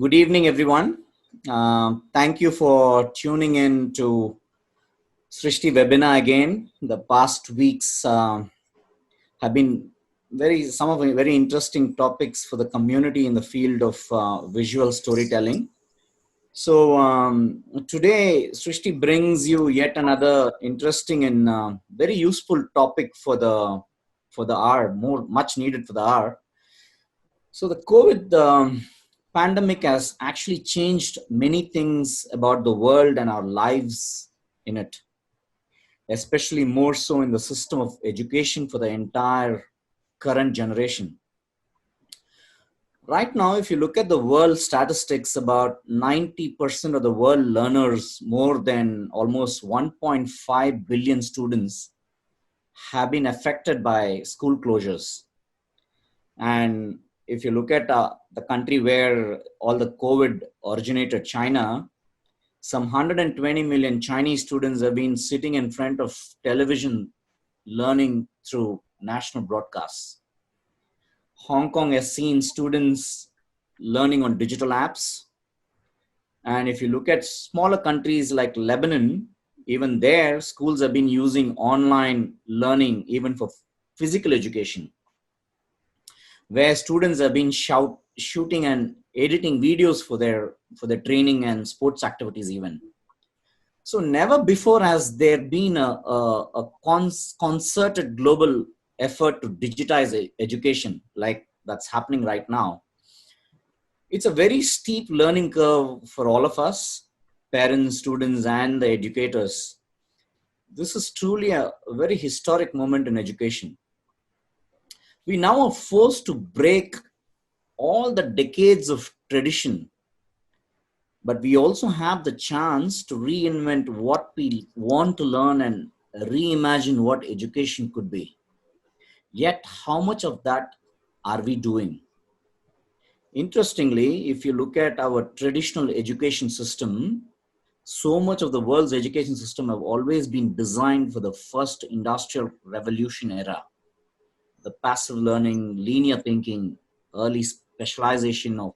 Good evening, everyone. Thank you for tuning in to Srishti webinar again. The past weeks have been some of the very interesting topics for the community in the field of visual storytelling. So today, Srishti brings you yet another interesting and very useful topic for the hour, much needed for the hour. So the COVID pandemic has actually changed many things about the world and our lives in it, especially more so in the system of education for the entire current generation. Right now, if you look at the world statistics, about 90% of the world learners, more than almost 1.5 billion students, have been affected by school closures. And if you look at the country where all the COVID originated, China, some 120 million Chinese students have been sitting in front of television learning through national broadcasts. Hong Kong has seen students learning on digital apps. And if you look at smaller countries like Lebanon, even there, schools have been using online learning even for physical education, where students have been shooting and editing videos for their training and sports activities even. So never before has there been a concerted global effort to digitize education like that's happening right now. It's a very steep learning curve for all of us, parents, students, and the educators. This is truly a very historic moment in education. We now are forced to break all the decades of tradition, but we also have the chance to reinvent what we want to learn and reimagine what education could be. Yet, how much of that are we doing? Interestingly, if you look at our traditional education system, so much of the world's education system have always been designed for the first industrial revolution era. The passive learning, linear thinking, early specialization of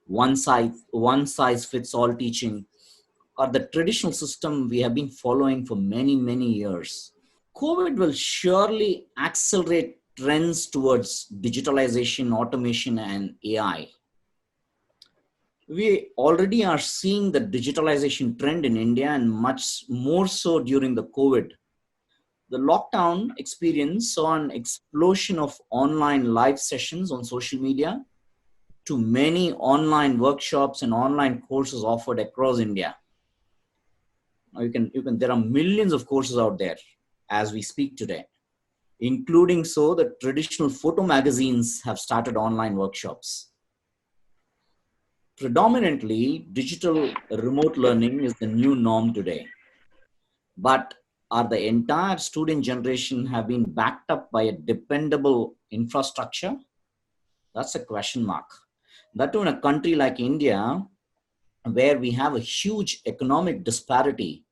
one size fits all teaching are the traditional system we have been following for many, many years. COVID will surely accelerate trends towards digitalization, automation, and AI. We already are seeing the digitalization trend in India and much more so during the COVID. The lockdown experience saw an explosion of online live sessions on social media to many online workshops and online courses offered across India. Now there are millions of courses out there as we speak today, including so the traditional photo magazines have started online workshops. Predominantly, digital remote learning is the new norm today. But are the entire student generation have been backed up by a dependable infrastructure? That's a question mark. That too in a country like India, where we have a huge economic disparity,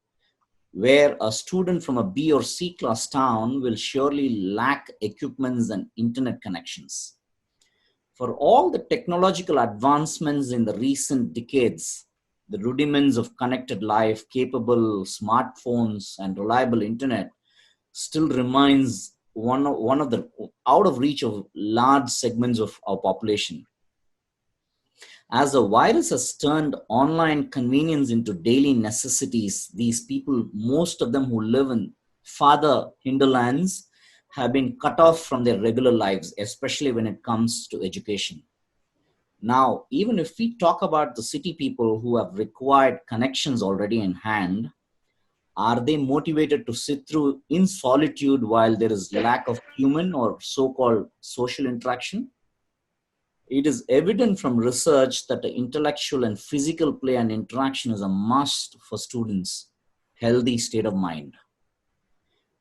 where a student from a B or C class town will surely lack equipments and internet connections. For all the technological advancements in the recent decades, the rudiments of connected life, capable smartphones, and reliable internet still remains one of the out of reach of large segments of our population. As the virus has turned online convenience into daily necessities, these people, most of them who live in farther hinterlands, have been cut off from their regular lives, especially when it comes to education. Now, even if we talk about the city people who have required connections already in hand, are they motivated to sit through in solitude while there is lack of human or so-called social interaction? It is evident from research that the intellectual and physical play and interaction is a must for students' healthy state of mind.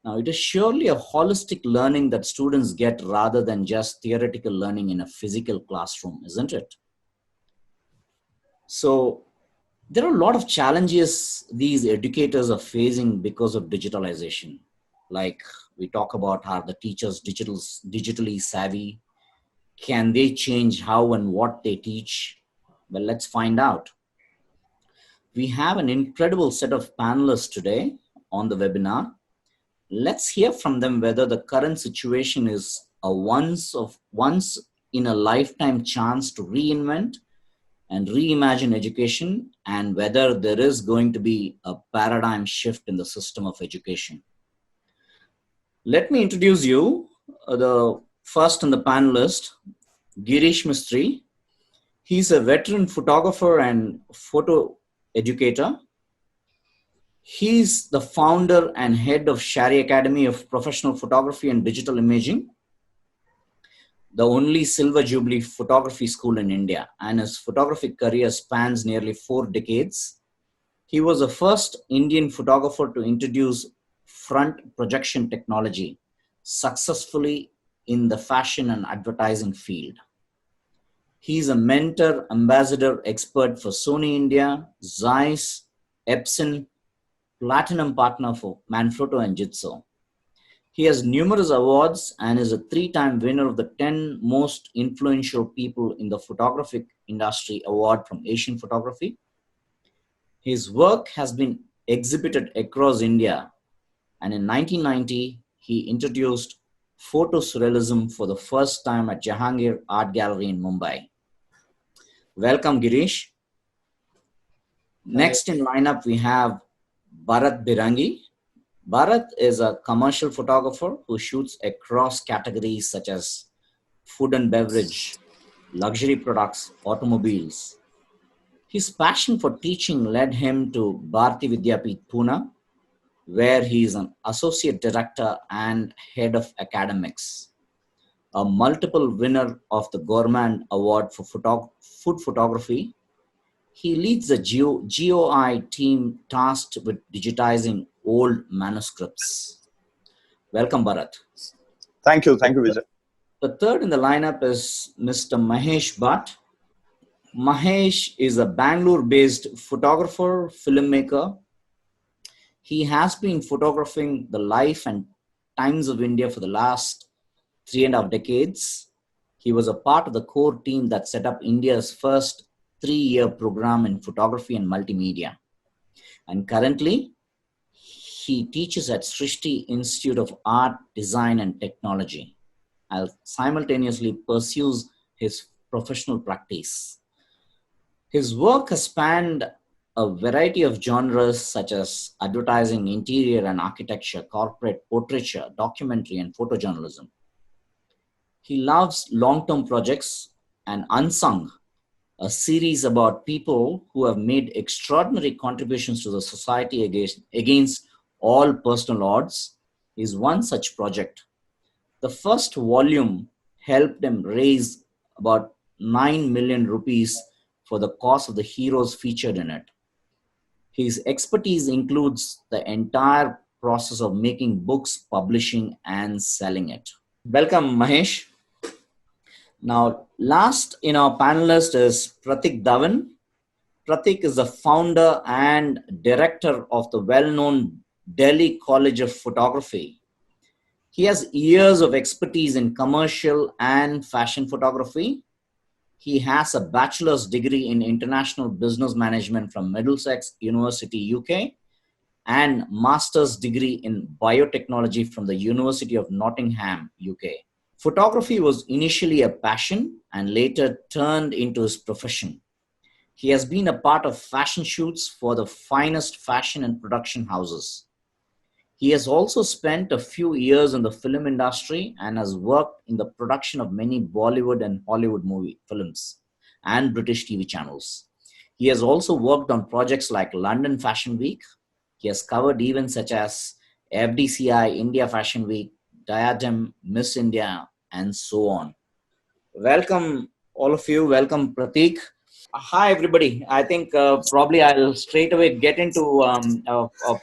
Now, it is surely a holistic learning that students get rather than just theoretical learning in a physical classroom, isn't it? So, there are a lot of challenges these educators are facing because of digitalization. Like we talk about, are the teachers digitally savvy? Can they change how and what they teach? Well, let's find out. We have an incredible set of panelists today on the webinar. Let's hear from them whether the current situation is a once in a lifetime chance to reinvent and reimagine education, and whether there is going to be a paradigm shift in the system of education. Let me introduce you, the first in the panelist, Girish Mistry. He's a veteran photographer and photo educator. He's the founder and head of Shari Academy of Professional Photography and Digital Imaging, the only Silver Jubilee photography school in India, and his photographic career spans nearly 4 decades. He was the first Indian photographer to introduce front projection technology successfully in the fashion and advertising field. He's a mentor, ambassador, expert for Sony India, Zeiss, Epson, platinum partner for Manfrotto and Jitso. He has numerous awards and is a 3-time winner of the 10 most influential people in the photographic industry award from Asian Photography. His work has been exhibited across India, and in 1990, he introduced photosurrealism for the first time at Jahangir Art Gallery in Mumbai. Welcome, Girish. Next in lineup, we have Bharat Bhirangi. Bharat is a commercial photographer who shoots across categories such as food and beverage, luxury products, automobiles. His passion for teaching led him to Bharati Vidyapeeth Pune, where he is an associate director and head of academics, a multiple winner of the Gourmand Award for food photography. He leads the GOI team tasked with digitizing old manuscripts. Welcome, Bharat. Thank you, Vijay. The third in the lineup is Mr. Mahesh Bhat. Mahesh is a Bangalore-based photographer, filmmaker. He has been photographing the life and times of India for the last 3.5 decades. He was a part of the core team that set up India's first 3-year program in photography and multimedia. And currently, he teaches at Srishti Institute of Art, Design and Technology, and simultaneously pursues his professional practice. His work has spanned a variety of genres such as advertising, interior and architecture, corporate portraiture, documentary and photojournalism. He loves long-term projects and Unsung, a series about people who have made extraordinary contributions to the society against all personal odds, is one such project. The first volume helped him raise about 9 million rupees for the cause of the heroes featured in it. His expertise includes the entire process of making books, publishing, and selling it. Welcome, Mahesh. Now, last in our panelist is Pratik Dhawan. Pratik is the founder and director of the well-known Delhi College of Photography. He has years of expertise in commercial and fashion photography. He has a bachelor's degree in international business management from Middlesex University, UK, and master's degree in biotechnology from the University of Nottingham, UK. Photography was initially a passion and later turned into his profession. He has been a part of fashion shoots for the finest fashion and production houses. He has also spent a few years in the film industry and has worked in the production of many Bollywood and Hollywood movie films and British TV channels. He has also worked on projects like London Fashion Week. He has covered events such as FDCI, India Fashion Week, Diadem, Miss India, and so on. Welcome, all of you. Welcome, Pratik. Hi, everybody. I think probably I'll straight away get into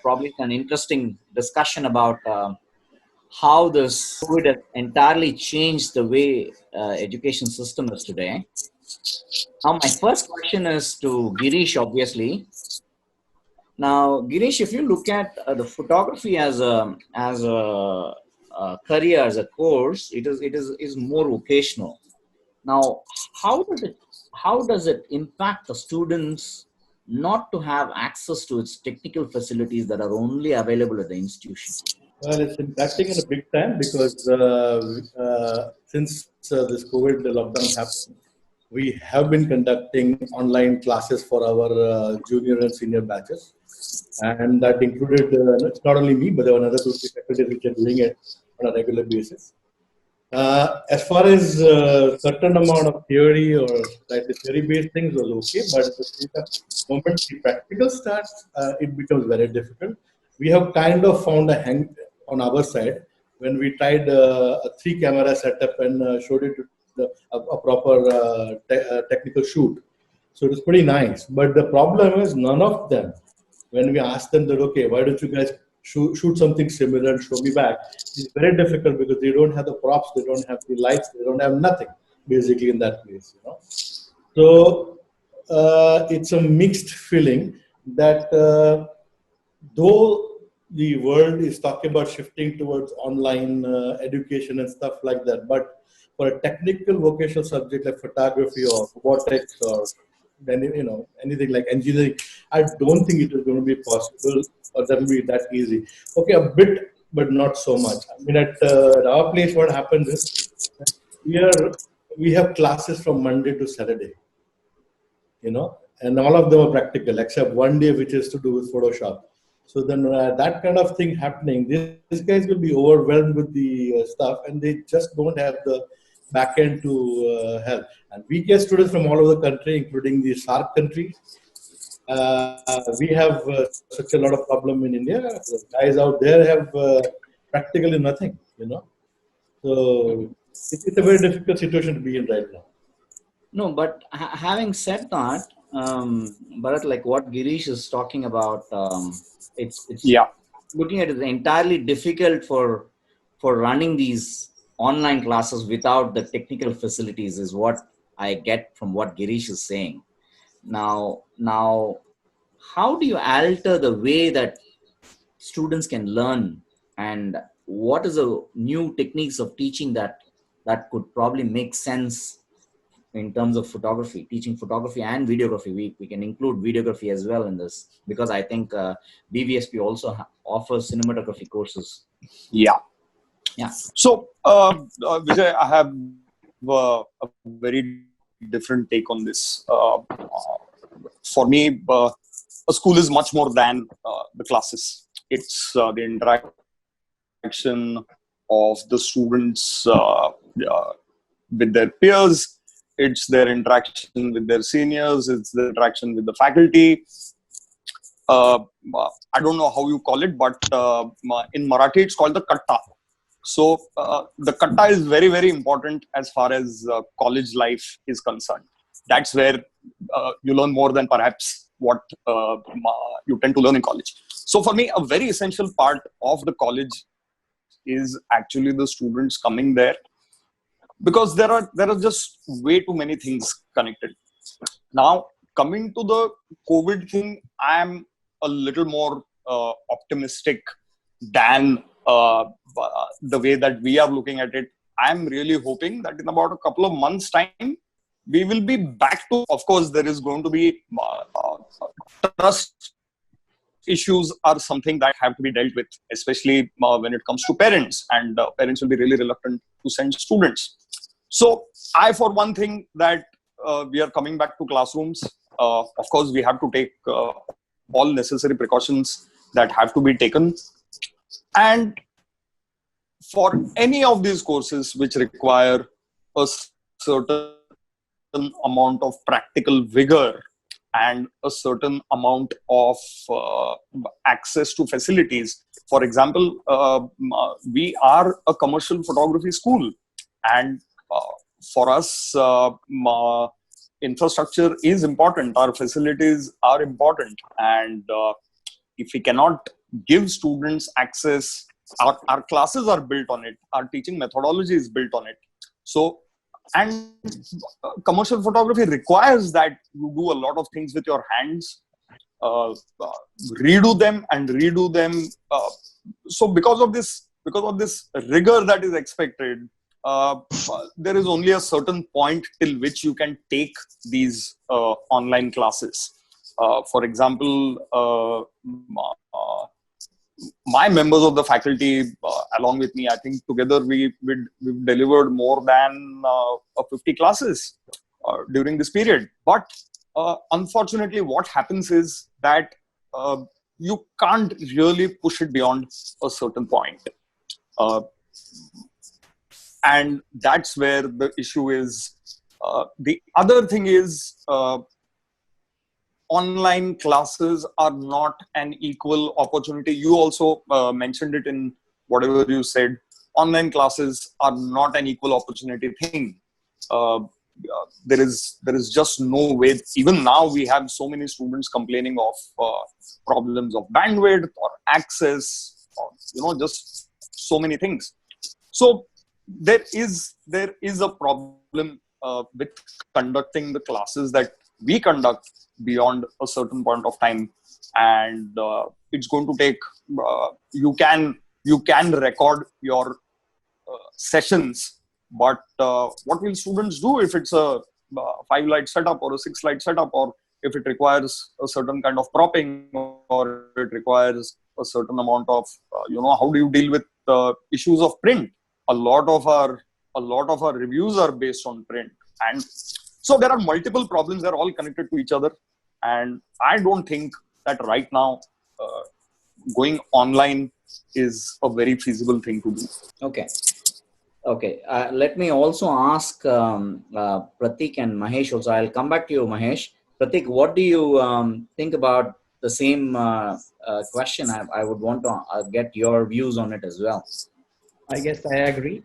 probably an interesting discussion about how this COVID has entirely changed the way education system is today. Now, my first question is to Girish, obviously. Now, Girish, if you look at the photography as a career, as a course, it is more vocational. Now, how does it how does it impact the students not to have access to its technical facilities that are only available at the institution? Well, it's impacting in a big time because since this COVID lockdown happened, we have been conducting online classes for our junior and senior batches. And that included, it's not only me, but there were another 2 3 faculties which are doing it on a regular basis. As far as certain amount of theory or slightly theory-based things was okay, but at the same time, moment the practical starts, it becomes very difficult. We have kind of found a hang on our side when we tried a 3-camera setup and showed it to a proper technical shoot. So it was pretty nice. But the problem is none of them, when we ask them that, okay, why don't you guys shoot something similar and show me back, it's very difficult because they don't have the props, they don't have the lights, they don't have nothing basically in that place, So it's a mixed feeling that though the world is talking about shifting towards online education and stuff like that, but for a technical vocational subject like photography or robotics or then anything like engineering, I don't think it is going to be possible or that will be that easy. Okay, a bit, but not so much. I mean, at our place, what happens is we have classes from Monday to Saturday, and all of them are practical except one day which is to do with Photoshop. So then that kind of thing happening, these guys will be overwhelmed with the stuff, and they just don't have the back end to help. And we get students from all over the country, including the SARC countries. We have such a lot of problem in India. The guys out there have practically nothing, So it's a very difficult situation to be in right now. No, but having said that, Bharat, like what Girish is talking about, it's looking at it entirely difficult for running these online classes without the technical facilities is what I get from what Girish is saying. Now, how do you alter the way that students can learn, and what is the new techniques of teaching that could probably make sense in terms of photography, teaching photography and videography? We can include videography as well in this, because I think BVSP also offers cinematography courses. Yeah. So, Vijay, I have a very different take on this. For me, a school is much more than the classes. It's the interaction of the students with their peers. It's their interaction with their seniors. It's the interaction with the faculty. I don't know how you call it, but in Marathi, it's called the katta. So the katta is very, very important as far as college life is concerned. That's where you learn more than perhaps what you tend to learn in college. So for me, a very essential part of the college is actually the students coming there, because there are just way too many things connected. Now, coming to the COVID thing, I am a little more optimistic than the way that we are looking at it. I'm really hoping that in about a couple of months' time, we will be back to, of course, there is going to be trust issues are something that have to be dealt with, especially when it comes to parents, and parents will be really reluctant to send students. So I, for one, think that we are coming back to classrooms. Of course, we have to take all necessary precautions that have to be taken. And for any of these courses which require a certain amount of practical vigor and a certain amount of access to facilities. For example, we are a commercial photography school, and for us, infrastructure is important. Our facilities are important, and if we cannot give students access, our classes are built on it. Our teaching methodology is built on it. So, and commercial photography requires that you do a lot of things with your hands, redo them and redo them. So because of this rigor that is expected, uh, there is only a certain point till which you can take these online classes. For example, my members of the faculty, along with me, I think together we've delivered more than 50 classes during this period. But unfortunately, what happens is that you can't really push it beyond a certain point. And that's where the issue is. The other thing is, online classes are not an equal opportunity. You also mentioned it in whatever you said. Online classes are not an equal opportunity thing. There is just no way. Even now, we have so many students complaining of problems of bandwidth or access, or just so many things. So there is a problem with conducting the classes that we conduct beyond a certain point of time, and it's going to take. You can record your sessions, but what will students do if it's a 5-light setup or a 6-light setup, or if it requires a certain kind of propping, or it requires a certain amount of how do you deal with issues of print? A lot of our reviews are based on print, and so there are multiple problems. They're all connected to each other, and I don't think that right now going online is a very feasible thing to do. Okay. Let me also ask Pratik and Mahesh also. I'll come back to you, Mahesh. Pratik, what do you think about the same question? I would want to get your views on it as well. I guess I agree.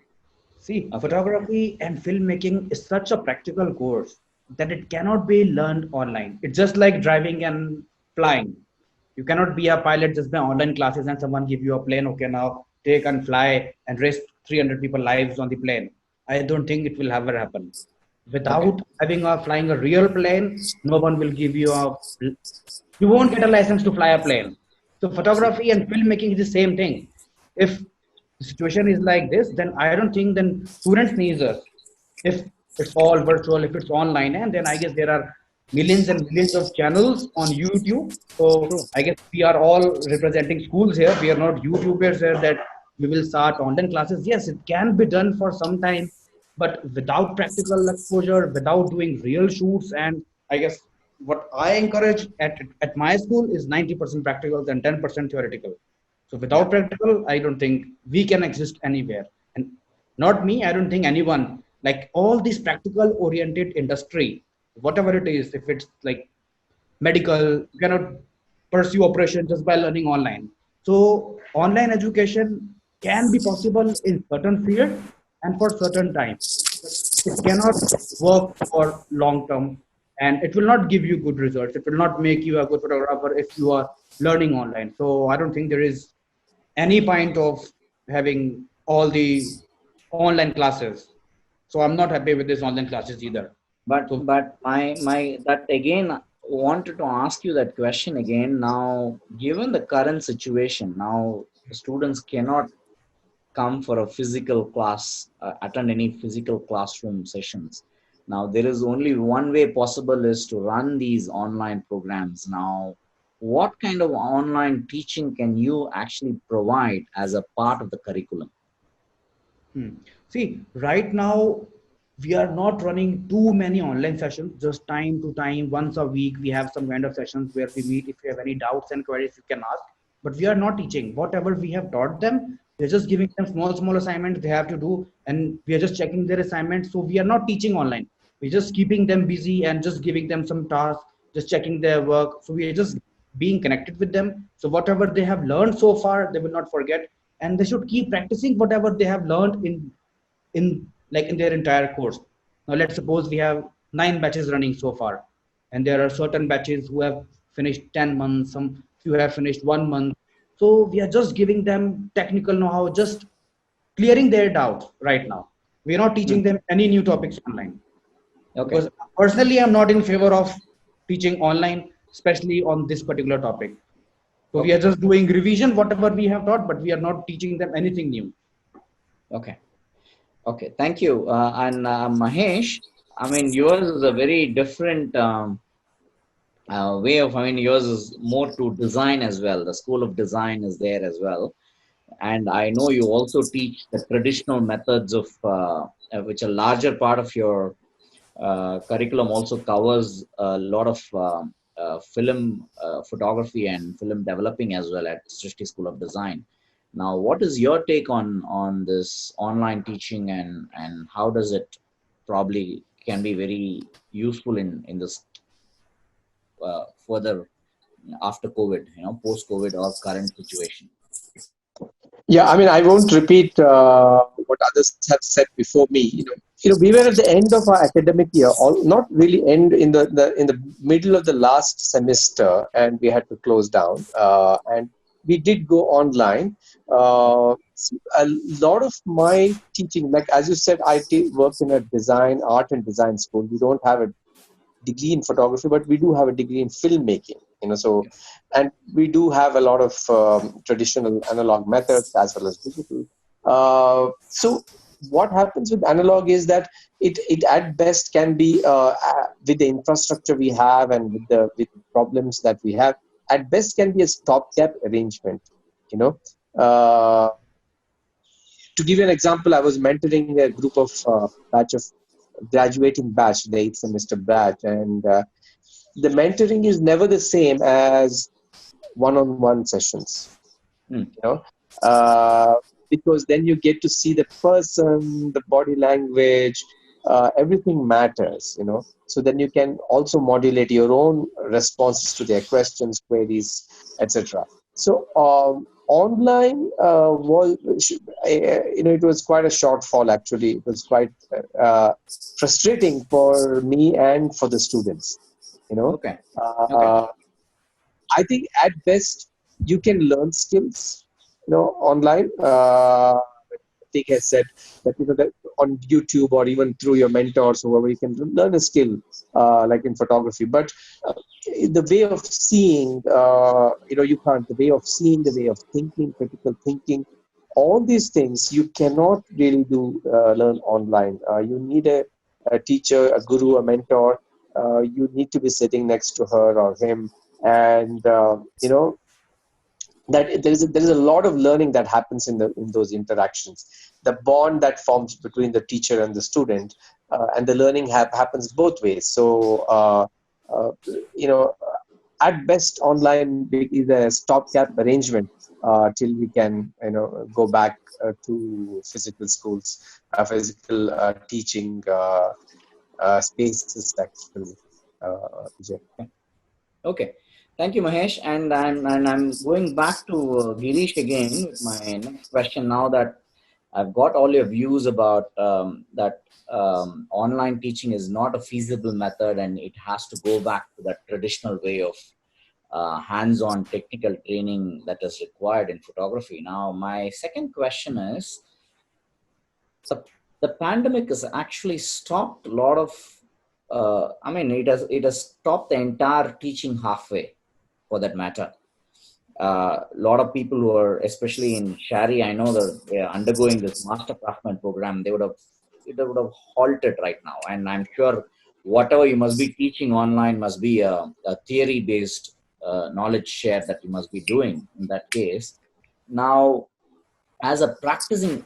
See, photography and filmmaking is such a practical course that it cannot be learned online. It's just like driving and flying. You cannot be a pilot just by online classes and someone give you a plane. Okay, now take and fly and risk 300 people lives on the plane. I don't think it will ever happen. Without having a flying a real plane, no one will give you you won't get a license to fly a plane. So photography and filmmaking is the same thing. If the situation is like this, then I don't think then students need us. If it's all virtual, if it's online, and then I guess there are millions and millions of channels on YouTube. So I guess we are all representing schools here. We are not YouTubers here that we will start online classes. Yes, it can be done for some time, but without practical exposure, without doing real shoots, and I guess what I encourage at my school is 90% practical and 10% theoretical. So without practical, I don't think we can exist anywhere. And not me, I don't think anyone, like all this practical oriented industry, whatever it is, if it's like medical, you cannot pursue operation just by learning online. So online education can be possible in certain field and for certain time. But it cannot work for long term, and it will not give you good results. It will not make you a good photographer if you are learning online. So I don't think there is any point of having all the online classes. So I'm not happy with this online classes either. But So my that again wanted to ask you that question again. Now, given the current situation, now students cannot come for a physical class, attend any physical classroom sessions. Now, there is only one way possible is to run these online programs. Now, what kind of online teaching can you actually provide as a part of the curriculum? see, right now we are not running too many online sessions. Just time to time, once a week, we have some kind of sessions where we meet. If you have any doubts and queries, you can ask. But we are not teaching. Whatever we have taught them, we're just giving them small assignments they have to do, and we are just checking their assignments. So we are not teaching online. We're just keeping them busy and just giving them some tasks, just checking their work. So we are just being connected with them. So whatever they have learned so far, they will not forget, and they should keep practicing whatever they have learned in their entire course. Now let's suppose we have 9 batches running so far, and there are certain batches who have finished 10 months, some few have finished 1 month. So we are just giving them technical know-how, just clearing their doubts right now. We are not teaching them any new topics online. Okay. Because personally, I'm not in favor of teaching online, especially on this particular topic. So we are just doing revision, whatever we have taught, but we are not teaching them anything new. Okay. Okay, thank you. And Mahesh, I mean, yours is a very different way of, I mean, yours is more to design as well. The School of Design is there as well. And I know you also teach the traditional methods of, which a larger part of your curriculum also covers a lot of film photography and film developing as well at Srishti School of Design. Now, what is your take on this online teaching, and how does it probably can be very useful in this further after COVID, post COVID or current situation? Yeah, I mean, I won't repeat what others have said before me. We were at the end of our academic year, not really end in the middle of the last semester, and we had to close down. And we did go online. A lot of my teaching, like as you said, work in a art and design school. We don't have a degree in photography, but we do have a degree in filmmaking. So, and we do have a lot of traditional analog methods as well as digital. So, what happens with analog is that it at best can be with the infrastructure we have and with problems that we have, at best can be a stopgap arrangement. You know. To give you an example, I was mentoring a group of batch of graduating batch, the 8th semester batch, and the mentoring is never the same as one-on-one sessions. Hmm. Uh, because then you get to see the person, the body language, everything matters. So then you can also modulate your own responses to their questions, queries, etc. So online it was quite a shortfall. Actually, it was quite frustrating for me and for the students. Okay. Okay. I think at best you can learn skills, online. Pratik has said that that on YouTube or even through your mentors, whoever, you can learn a skill like in photography. But the way of seeing, you can't. The way of seeing, the way of thinking, critical thinking, all these things you cannot really learn online. You need a teacher, a guru, a mentor. You need to be sitting next to her or him, and that there is a lot of learning that happens in those interactions. The bond that forms between the teacher and the student, and the learning happens both ways. So uh, you know at best online is a stopgap arrangement till we can go back to physical schools, physical teaching spaces actually. Vijay. Okay. Thank you, Mahesh. And I'm going back to Girish again with my next question now that I've got all your views about that online teaching is not a feasible method and it has to go back to that traditional way of hands-on technical training that is required in photography. Now, my second question is, the pandemic has actually stopped a lot of I mean, it has stopped the entire teaching halfway, for that matter. A lot of people who are, especially in Shari, I know that they are undergoing this master craftsman program. It would have halted right now, and I'm sure whatever you must be teaching online must be a theory-based knowledge share that you must be doing in that case. Now, as a practicing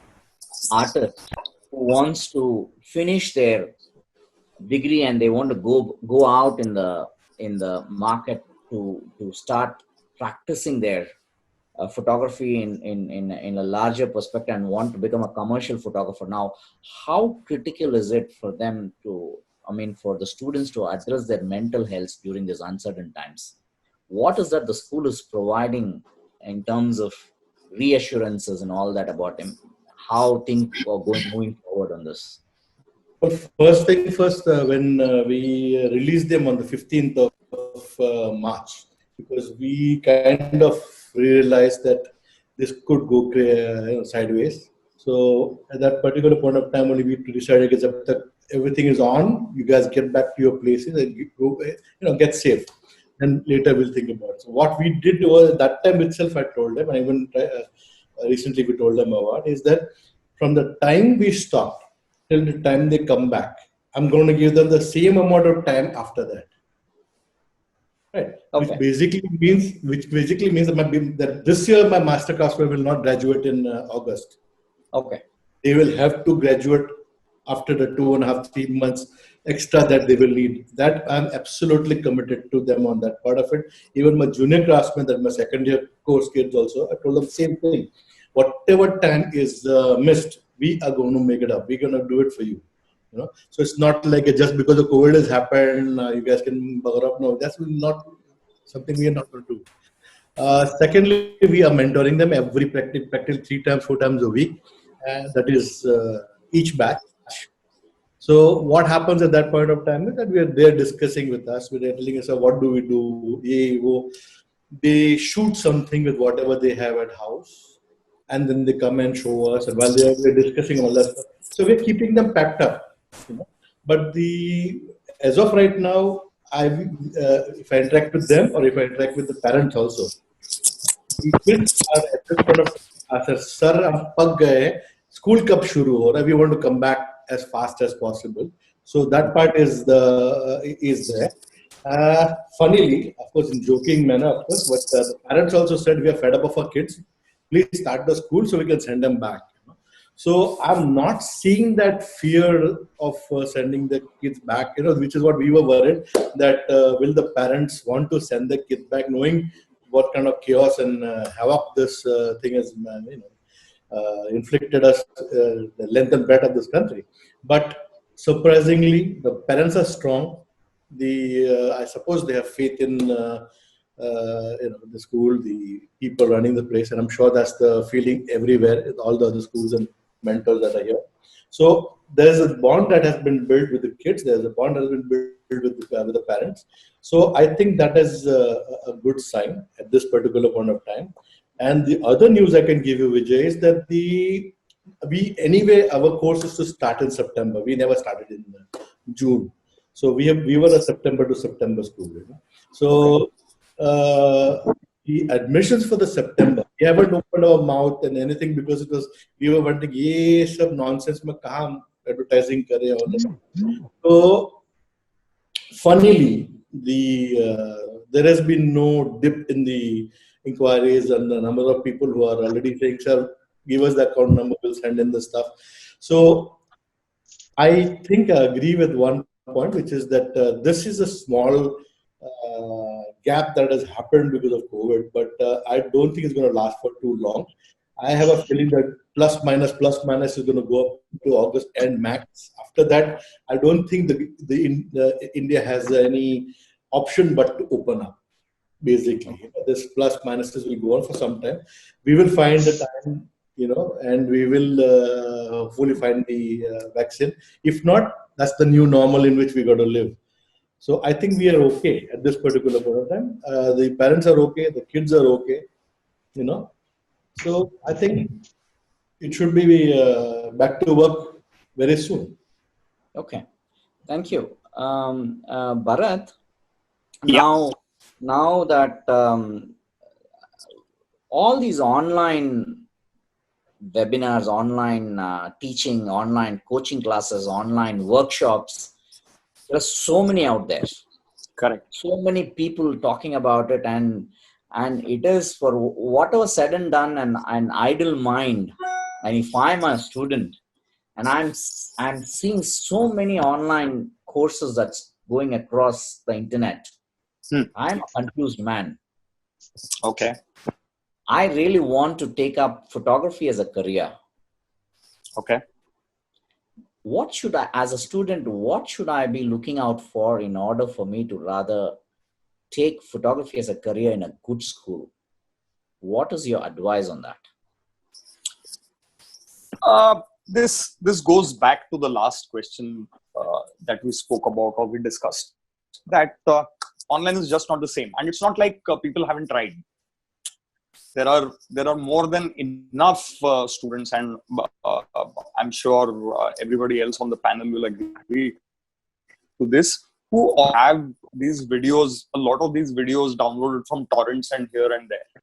artist who wants to finish their degree and they want to go out in the market to start practicing their photography in a larger perspective and want to become a commercial photographer. Now, how critical is it for them for the students to address their mental health during these uncertain times? What is that the school is providing in terms of reassurances and all that about them, how things are moving forward on this? Well, first thing first, when we released them on the 15th of March, because we kind of realized that this could go sideways. So at that particular point of time, only we decided that everything is on. You guys get back to your places and go, get safe. And later we'll think about it. So what we did was that time itself, I told them, and even recently we told them about, is that from the time we stopped, till the time they come back. I'm going to give them the same amount of time after that. Right. Okay. Which basically means that this year my master craftsman will not graduate in August. Okay. They will have to graduate after the 2.5, 3 months extra that they will need. That I'm absolutely committed to them on that part of it. Even my junior craftsmen, that my second year course kids also, I told them same thing. Whatever time is missed, we are going to make it up. We're going to do it for you. So it's not like just because the COVID has happened, you guys can bugger up. No, that's not something we are not going to do. Secondly, we are mentoring them every practice 3 times, 4 times a week. That is each batch. So what happens at that point of time is that they're discussing with us. We're telling us, what do we do? They shoot something with whatever they have at house, and then they come and show us. And while we're discussing all that stuff, so we're keeping them packed up. But as of right now, if I interact with them or if I interact with the parents also, the kids are at this point of time, sir, हम पक गए, school कब शुरू हो रहा है? We want to come back as fast as possible. So that part is there. Funnily, of course, in joking manner, of course, but the parents also said we are fed up of our kids. Please start the school so we can send them back. So I'm not seeing that fear of sending the kids back, which is what we were worried that will the parents want to send the kids back, knowing what kind of chaos and havoc this thing has inflicted us, the length and breadth of this country. But surprisingly, the parents are strong. I suppose they have faith in the school, the people running the place, and I'm sure that's the feeling everywhere in all the other schools and mentors that are here. So there's a bond that has been built with the kids. There's a bond that has been built with the parents. So I think that is a good sign at this particular point of time. And the other news I can give you, Vijay, is that our course is to start in September. We never started in June. So we were a September to September school. So the admissions for the September, we haven't opened our mouth and anything because we were wondering, ye sab nonsense mein kahan advertising kare aur nahi. So funnily, there has been no dip in the inquiries and the number of people who are already saying, sir, give us the account number, we'll send in the stuff. So I think I agree with one point, which is that this is a small gap that has happened because of COVID, but I don't think it's going to last for too long. I have a feeling that plus minus is going to go up to August end max. After that, I don't think India has any option but to open up. Basically, this plus minuses will go on for some time. We will find the time, and we will hopefully find the vaccine. If not, that's the new normal in which we got to live. So I think we are okay at this particular point of time. The parents are okay, the kids are okay, So I think it should be back to work very soon. Okay, thank you, Bharat. Yeah. Now that all these online webinars, online teaching, online coaching classes, online workshops, there are so many out there. Correct. So many people talking about it, and it is for whatever said and done, and an idle mind. And if I'm a student and I'm seeing so many online courses that's going across the internet, I'm a confused man. Okay. I really want to take up photography as a career. Okay. As a student, what should I be looking out for in order for me to rather take photography as a career in a good school? What is your advice on that? This goes back to the last question that we spoke about or we discussed, that online is just not the same, and it's not like people haven't tried. There are more than enough students, and I'm sure everybody else on the panel will agree to this, who have these videos, a lot of these videos downloaded from torrents and here and there.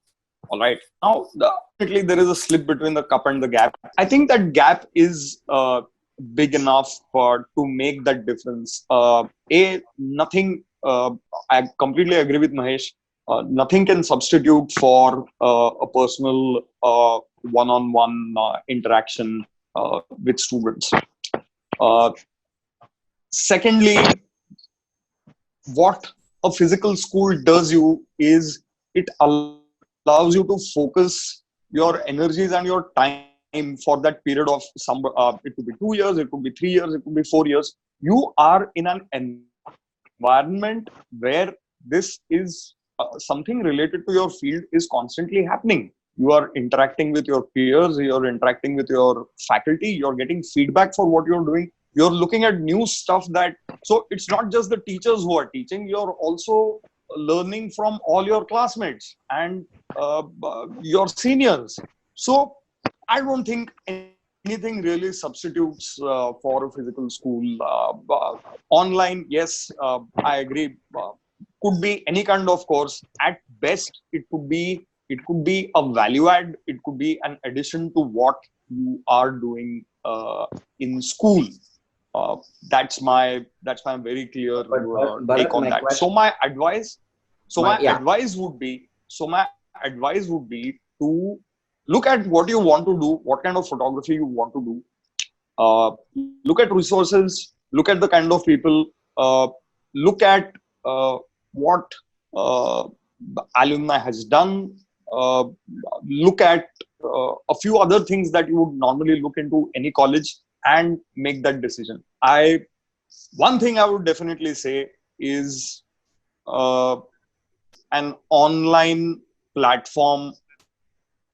All right. Now, definitely there is a slip between the cup and the gap. I think that gap is big enough to make that difference. Nothing. I completely agree with Mahesh. Nothing can substitute for a personal one-on-one interaction with students. Uh, Secondly, what a physical school does you is it allows you to focus your energies and your time for that period of it could be 2 years, it could be 3 years, it could be 4 years. You are in an environment where this is something related to your field is constantly happening. You are interacting with your peers, you're interacting with your faculty, you're getting feedback for what you're doing, you're looking at new stuff that, so it's not just the teachers who are teaching, you're also learning from all your classmates and your seniors. So I don't think anything really substitutes for a physical school. Online, yes, I agree. Could be any kind of course. At best, it could be a value add. It could be an addition to what you are doing in school. Uh, that's my very clear But take Bharat, on my that. question, My yeah, advice would be to look at what you want to do, what kind of photography you want to do. Look at resources, look at the kind of people, uh, look at what uh, the alumni has done, uh, look at a few other things that you would normally look into any college and make that decision. One thing I would definitely say is uh, an online platform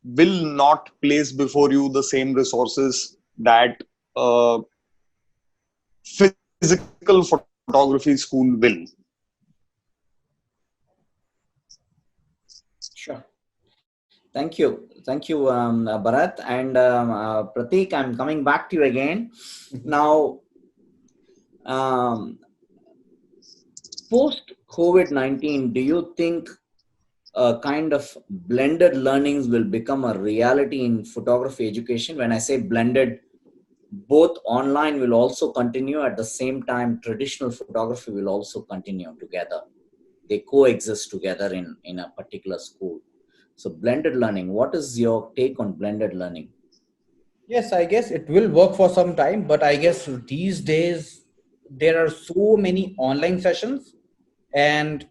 will not place before you the same resources that uh, physical photography school will. sure. Thank you, Bharat and Pratik. I'm coming back to you again. Now, um, post COVID-19, do you think a kind of blended learnings will become a reality in photography education? When I say blended, both online will also continue at the same time, traditional photography will also continue together. They coexist together in a particular school. So blended learning, what is your take on blended learning? Yes, I guess it will work for some time, but I guess these days there are so many online sessions, and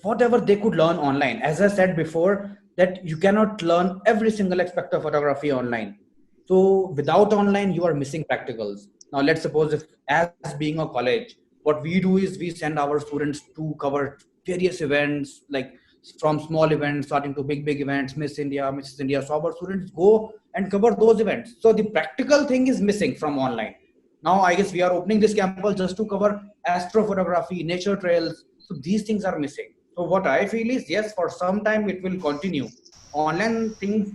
whatever they could learn online. As I said before, that you cannot learn every single aspect of photography online. So without online, you are missing practicals. Now let's suppose if, as being a college, what we do is we send our students to cover various events, like from small events starting to big events, Miss India, Mrs. India. So our students go and cover those events. So the practical thing is missing from online. Now I guess we are opening this campus just to cover astrophotography, nature trails. So these things are missing. So what I feel is, yes, for some time it will continue. Online things,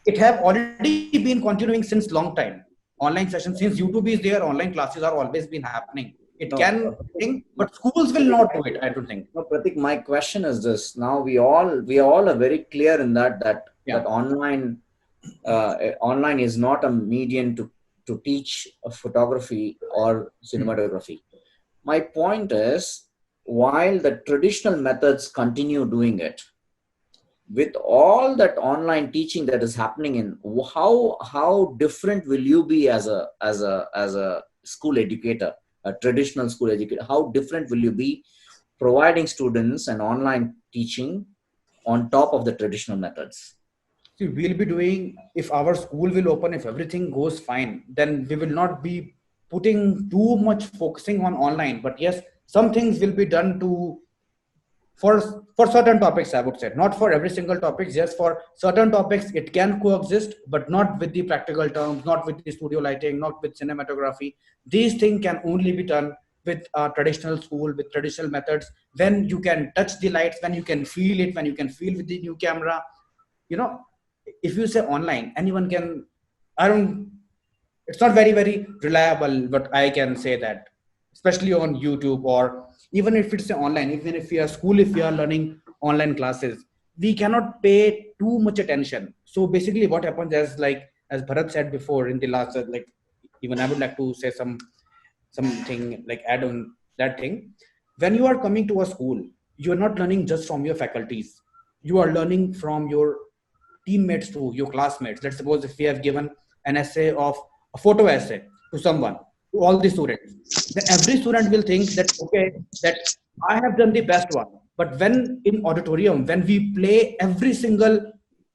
it have already been continuing since long time. Online sessions, since YouTube is there, online classes are always been happening. It No, can Pratik, thing, but schools will Pratik, not do it, I don't think. no, Pratik, my question is this. Now we all are very clear in that Yeah. online is not a medium to teach photography or Hmm. cinematography. My point is, while the traditional methods continue doing it, with all that online teaching that is happening in, how different will you be as a school educator, a traditional school educator? How different will you be providing students an online teaching on top of the traditional methods? See, we'll be doing, if our school will open, if everything goes fine, then we will not be putting too much focusing on online. But yes, some things will be done to for for certain topics, I would say, not for every single topic. Yes, for certain topics it can coexist, but not with the practical terms, not with the studio lighting, not with cinematography. These things can only be done with traditional school, with traditional methods, when you can touch the lights, when you can feel it, when you can feel with the new camera. you know if you say online, anyone can, I don't, it's not very reliable, but I can say that, especially on YouTube, or even if it's online, even if we are school, if we are learning online classes, we cannot pay too much attention. So basically what happens is, like as Bharat said before in the last, like Even I would like to say something like add on that thing. When you are coming to a school, you are not learning just from your faculties. You are learning from your teammates too, your classmates. Let's suppose if we have given an essay of a photo essay to someone, to all the students, then every student will think that okay, that I have done the best one. But when in auditorium, when we play every single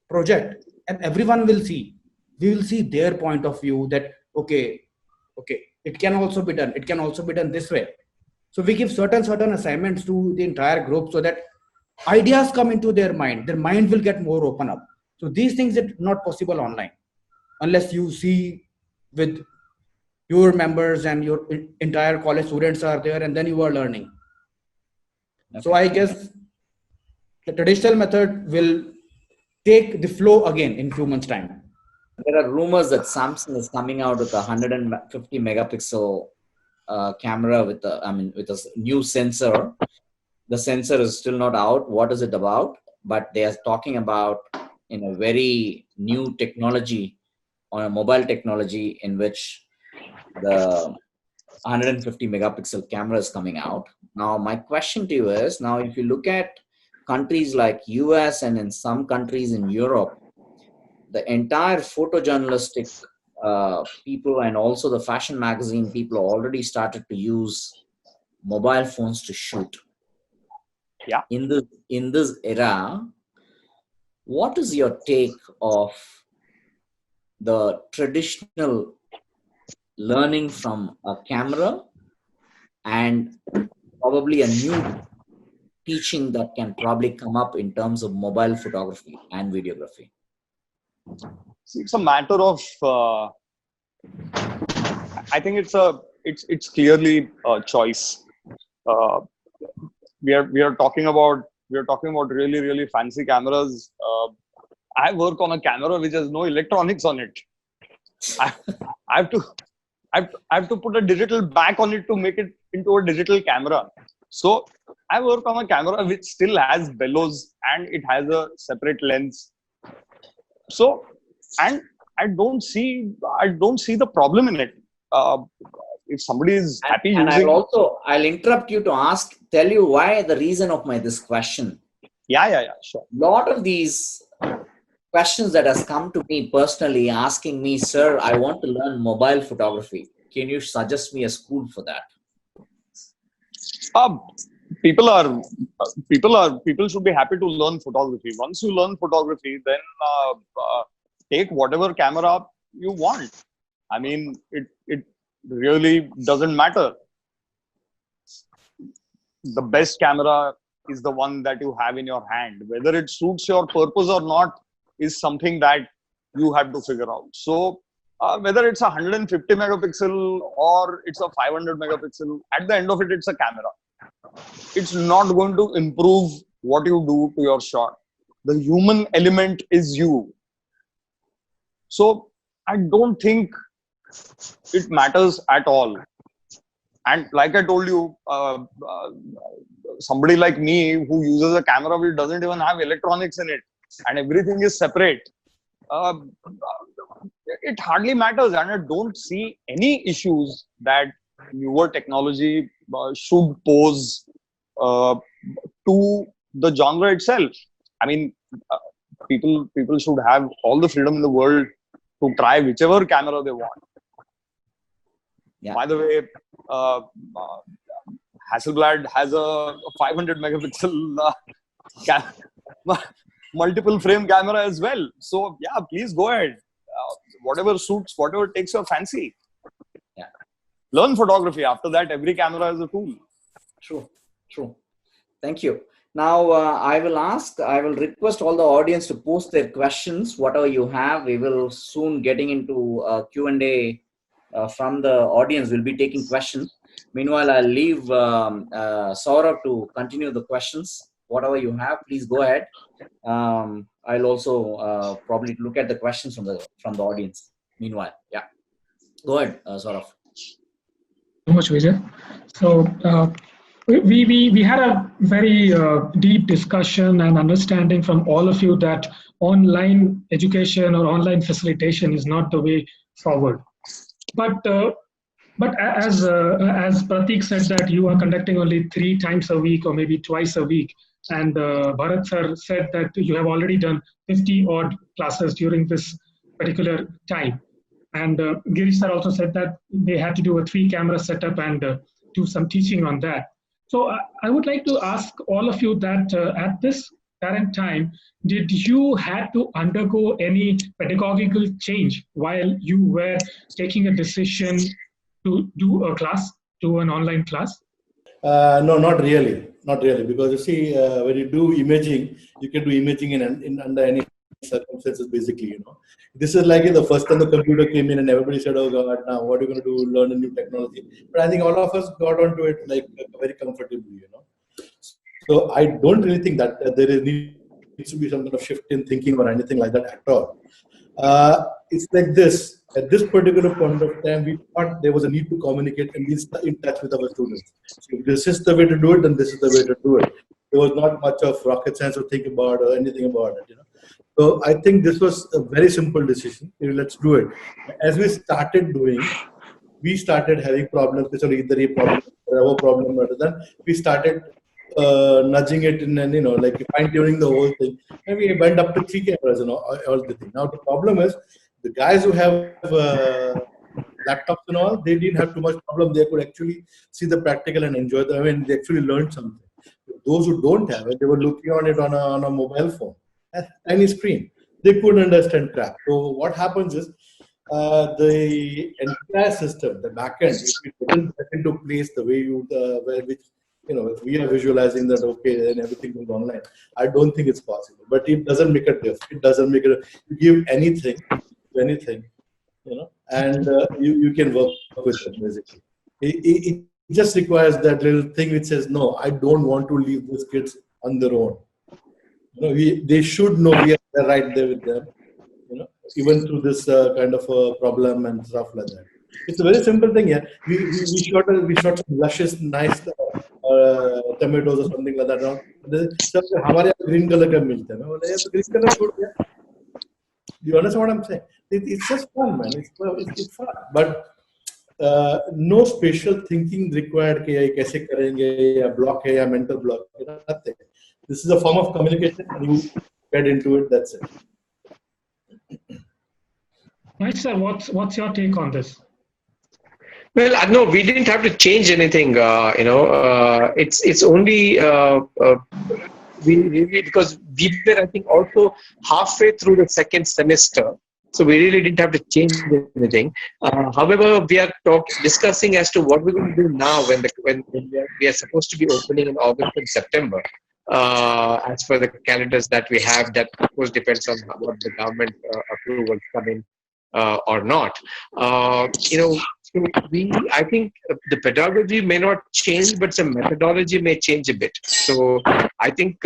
project and everyone will see, we will see their point of view that okay, it can also be done. It can also be done this way. So we give certain assignments to the entire group so that ideas come into their mind. Their mind will get more open up. So these things are not possible online unless you see with your members and your entire college students are there, and then you are learning. So I guess the traditional method will take the flow again in few months' time. There are rumors that Samsung is coming out with a 150 megapixel camera with a new sensor. The sensor is still not out. What is it about? But they are talking about in a very new technology, on a mobile technology, in which the 150 megapixel camera is coming out. Now, my question to you is, now if you look at countries like US and in some countries in Europe, the entire photojournalistic people and also the fashion magazine people already started to use mobile phones to shoot. Yeah. In this era, what is your take of the traditional learning from a camera and probably a new teaching that can probably come up in terms of mobile photography and videography? It's a matter of I think it's clearly a choice. We are talking about really fancy cameras. I work on a camera which has no electronics on it. I have to put a digital back on it to make it into a digital camera. So I work on a camera which still has bellows and it has a separate lens. So, and I don't see the problem in it. If somebody is happy and using, I'll interrupt you to tell you why the reason of this question. Yeah, sure. Lot of these questions that has come to me personally asking me, sir, I want to learn mobile photography. Can you suggest me a school for that? People should be happy to learn photography. Once you learn photography, then take whatever camera you want. I mean, it really doesn't matter. The best camera is the one that you have in your hand. Whether it suits your purpose or not is something that you have to figure out. So whether it's a 150 megapixel or it's a 500 megapixel, at the end of it, it's a camera. It's not going to improve what you do to your shot. The human element is you. So I don't think it matters at all. And like I told you, somebody like me who uses a camera which doesn't even have electronics in it and everything is separate, it hardly matters. And I don't see any issues that newer technology should pose to the genre itself. I mean, people should have all the freedom in the world to try whichever camera they want. Yeah. By the way, Hasselblad has a 500 megapixel multiple frame camera as well. So yeah, please go ahead. Whatever suits, whatever takes your fancy. Yeah. Learn photography. After that, every camera is a tool. True. Thank you. Now, I will request all the audience to post their questions, whatever you have. We will soon getting into Q&A from the audience. We'll be taking questions. Meanwhile, I'll leave Saurabh to continue the questions. Whatever you have, please go ahead. I'll also probably look at the questions from the audience. Meanwhile, yeah. Go ahead, Saurabh. So much, Vijay. So we had a very deep discussion and understanding from all of you that online education or online facilitation is not the way forward. But as Pratik said that you are conducting only 3 times a week or maybe twice a week, and Bharat sir said that you have already done 50 odd classes during this particular time. And Girish sir also said that they had to do a 3 camera setup and do some teaching on that. So I would like to ask all of you that at this current time, did you had to undergo any pedagogical change while you were taking a decision to do a class, do an online class? No, not really. Not really. Because you see, when you do imaging, you can do imaging in under any circumstances, basically, This is like the first time the computer came in and everybody said, oh God, now what are you going to do? Learn a new technology. But I think all of us got onto it like very comfortably. So I don't really think that needs to be some kind of shift in thinking or anything like that at all. It's like this. At this particular point of time, we thought there was a need to communicate and be in touch with our students. So if this is the way to do it, then this is the way to do it. There was not much of rocket science to think about or anything about it. So I think this was a very simple decision. Let's do it. As we started doing, we started having problems. This was either a problem or our problem rather than we started nudging it in and like fine tuning the whole thing. And we went up to 3 cameras and all the thing. Now the problem is the guys who have laptops and all, they didn't have too much problem. They could actually see the practical and enjoy them. I mean, they actually learned something. Those who don't have it, they were looking on it on a mobile phone, a tiny screen. They couldn't understand crap. So what happens is the entire system, the backend, if it doesn't get into place the way if we are visualizing that okay, then everything goes online. I don't think it's possible, but it doesn't make a difference. It doesn't make a. You give anything, and you can work with it basically. It just requires that little thing which says, no, I don't want to leave these kids on their own. They should know we are right there with them. Even through this kind of a problem and stuff like that. It's a very simple thing. Yeah, we shot some luscious, nice tomatoes or something like that. Sir, हमारे यहाँ green color का मिलता है ना. बोले तो green color छोड़ दिया. You understand what I'm saying? It's just fun, man. It's fun, but no special thinking required. कि ये कैसे करेंगे या block है या mental block. Nothing. This is a form of communication, and you get into it. That's it. Right, sir. What's your take on this? Well, no, we didn't have to change anything. It's only because we were, I think, also halfway through the second semester, so we really didn't have to change anything. However, we are discussing as to what we're going to do now when we are supposed to be opening in August and September. As per the calendars that we have, that of course depends on what the government approvals come in or not. I think the pedagogy may not change, but the methodology may change a bit. So I think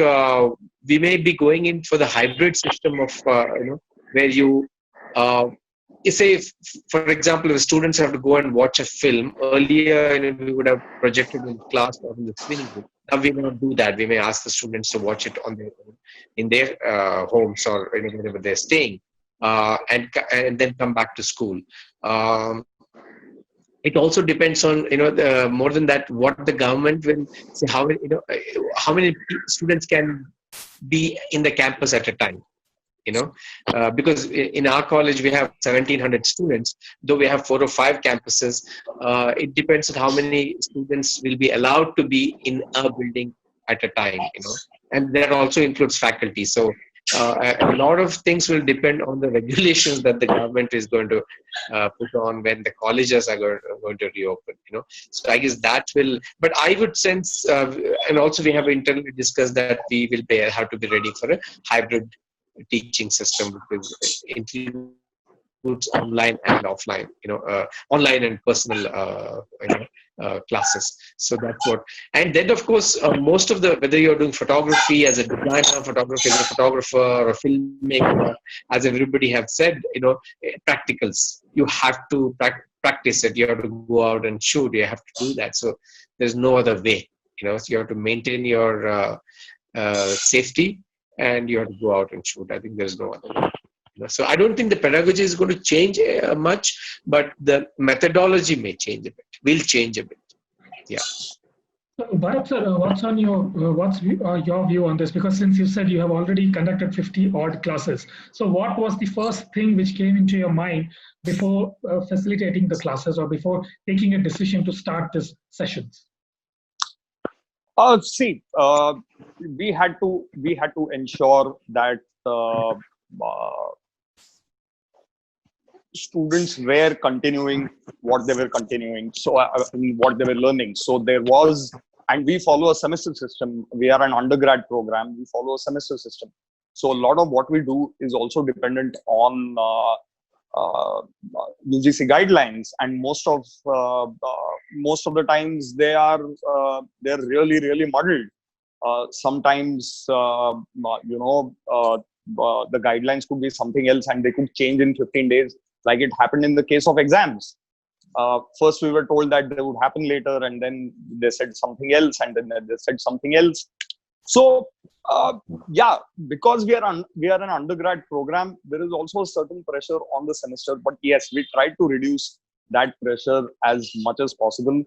we may be going in for the hybrid system of where you say, for example, if students have to go and watch a film earlier, we would have projected in class or in the swimming pool. Now we may not do that. We may ask the students to watch it on their own in their homes or wherever they're staying, and then come back to school. It also depends on more than that what the government will say, how many students can be in the campus at a time. Because in our college we have 1,700 students, though we have 4 or 5 campuses. It depends on how many students will be allowed to be in a building at a time, and that also includes faculty. So a lot of things will depend on the regulations that the government is going to put on when the colleges are going to reopen. So I guess that will. But I would sense, and also we have internally discussed that we will have to be ready for a hybrid teaching system, which includes online and offline, online and personal, classes. So that's what. And then, of course, most of whether you're doing photography as a designer, photography as a photographer, or a filmmaker, as everybody have said, practicals. You have to practice it. You have to go out and shoot. You have to do that. So there's no other way. So you have to maintain your safety. And you have to go out and shoot. I think there's no other way. So I don't think the pedagogy is going to change much, but the methodology may change a bit. Will change a bit. Yeah. So, Bharat sir, what's your view on this? Because since you said you have already conducted 50 odd classes, so what was the first thing which came into your mind before facilitating the classes or before taking a decision to start these sessions? See, we had to ensure that students were continuing what they were continuing. So I mean, what they were learning. So there was, and we follow a semester system. We are an undergrad program. We follow a semester system. So a lot of what we do is also dependent on UGC guidelines, and most of the times they're really muddled. Sometimes the guidelines could be something else, and they could change in 15 days, like it happened in the case of exams. First, we were told that they would happen later, and then they said something else, and then they said something else. So, yeah, because we are an undergrad program, there is also a certain pressure on the semester. But yes, we tried to reduce that pressure as much as possible.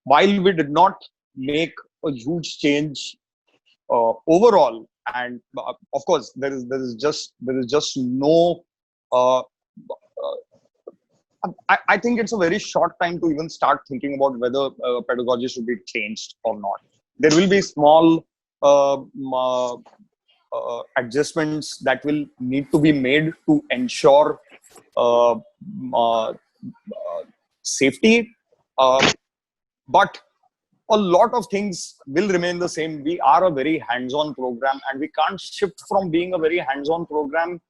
While we did not make a huge change overall, and of course, there is just no. I think it's a very short time to even start thinking about whether pedagogy should be changed or not. There will be small adjustments that will need to be made to ensure uh, uh, safety, but a lot of things will remain the same. We are a very hands-on program, and we can't shift from being a very hands-on program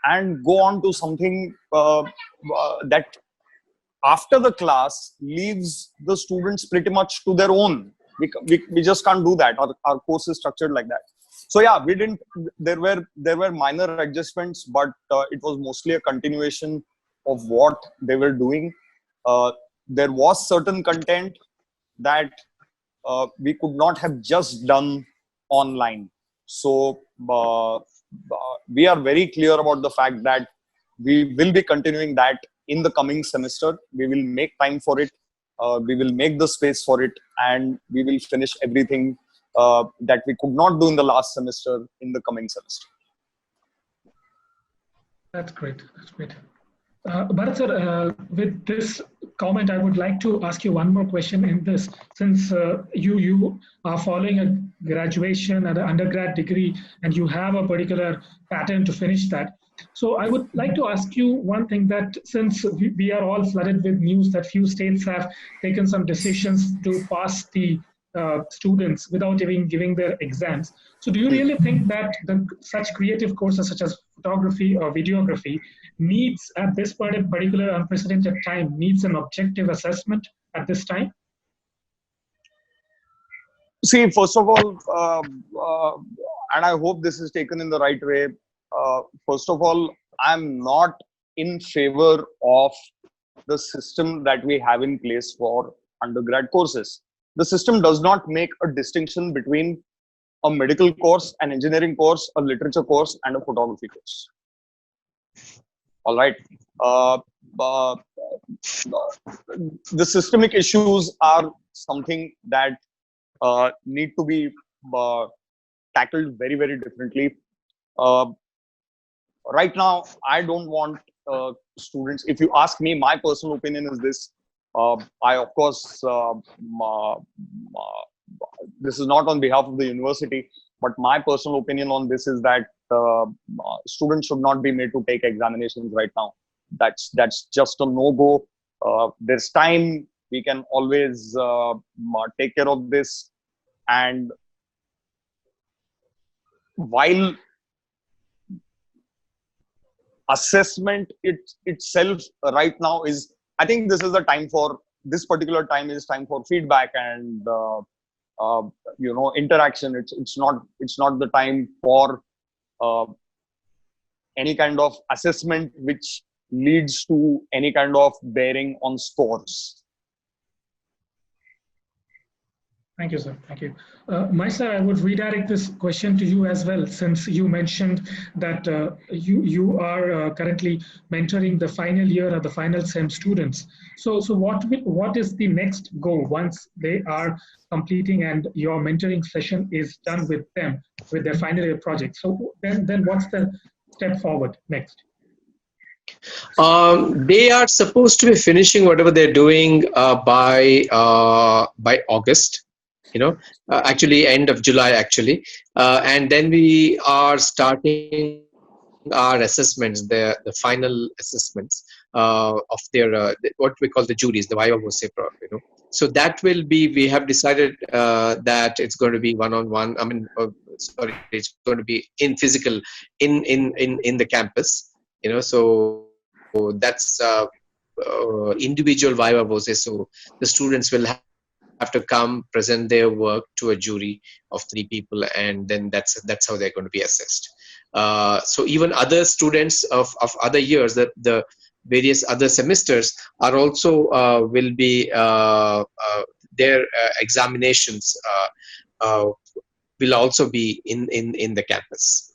and go on to something that after the class leaves the students pretty much to their own. We just can't do that. Our course is structured like that. So yeah, we didn't. There were minor adjustments, but it was mostly a continuation of what they were doing. There was certain content that we could not have just done online. So we are very clear about the fact that we will be continuing that in the coming semester. We will make time for it. We will make the space for it, and we will finish everything that we could not do in the last semester in the coming semester. That's great. That's great. Bharat sir, with this comment, I would like to ask you one more question in this. Since you are following a graduation and an undergrad degree, and you have a particular pattern to finish that. So I would like to ask you one thing, that since we are all flooded with news that few states have taken some decisions to pass the students without even giving their exams. So do you really think that such creative courses such as photography or videography needs, at this particular unprecedented time, needs an objective assessment at this time? See, first of all, and I hope this is taken in the right way. First of all, I'm not in favor of the system that we have in place for undergrad courses. The system does not make a distinction between a medical course, an engineering course, a literature course, and a photography course. All right. The systemic issues are something that need to be tackled very, very differently. Right now, I don't want students. If you ask me, my personal opinion is this. I, of course, this is not on behalf of the university, but my personal opinion on this is that students should not be made to take examinations right now. That's just a no-go. There's time. We can always take care of this. And while assessment itself right now is, I think this is the time for, this particular time is time for feedback and interaction. It's not the time for any kind of assessment which leads to any kind of bearing on scores. Thank you, sir. Thank you. Mahesh, I would redirect this question to you as well, since you mentioned that you are currently mentoring the final year or the final SEM students. So what is the next goal once they are completing and your mentoring session is done with them with their final year project? So then what's the step forward next? They are supposed to be finishing whatever they're doing by August. Actually end of July actually, and then we are starting our assessments, the final assessments of their what we call the juries, the viva voce. So that will be. We have decided that it's going to be one-on-one. Sorry, it's going to be in physical, in the campus. So that's individual viva voce. So the students will have to come present their work to a jury of 3 people, and then that's how they're going to be assessed. So even other students of other years, that the various other semesters are also will be their examinations uh, will also be in the campus.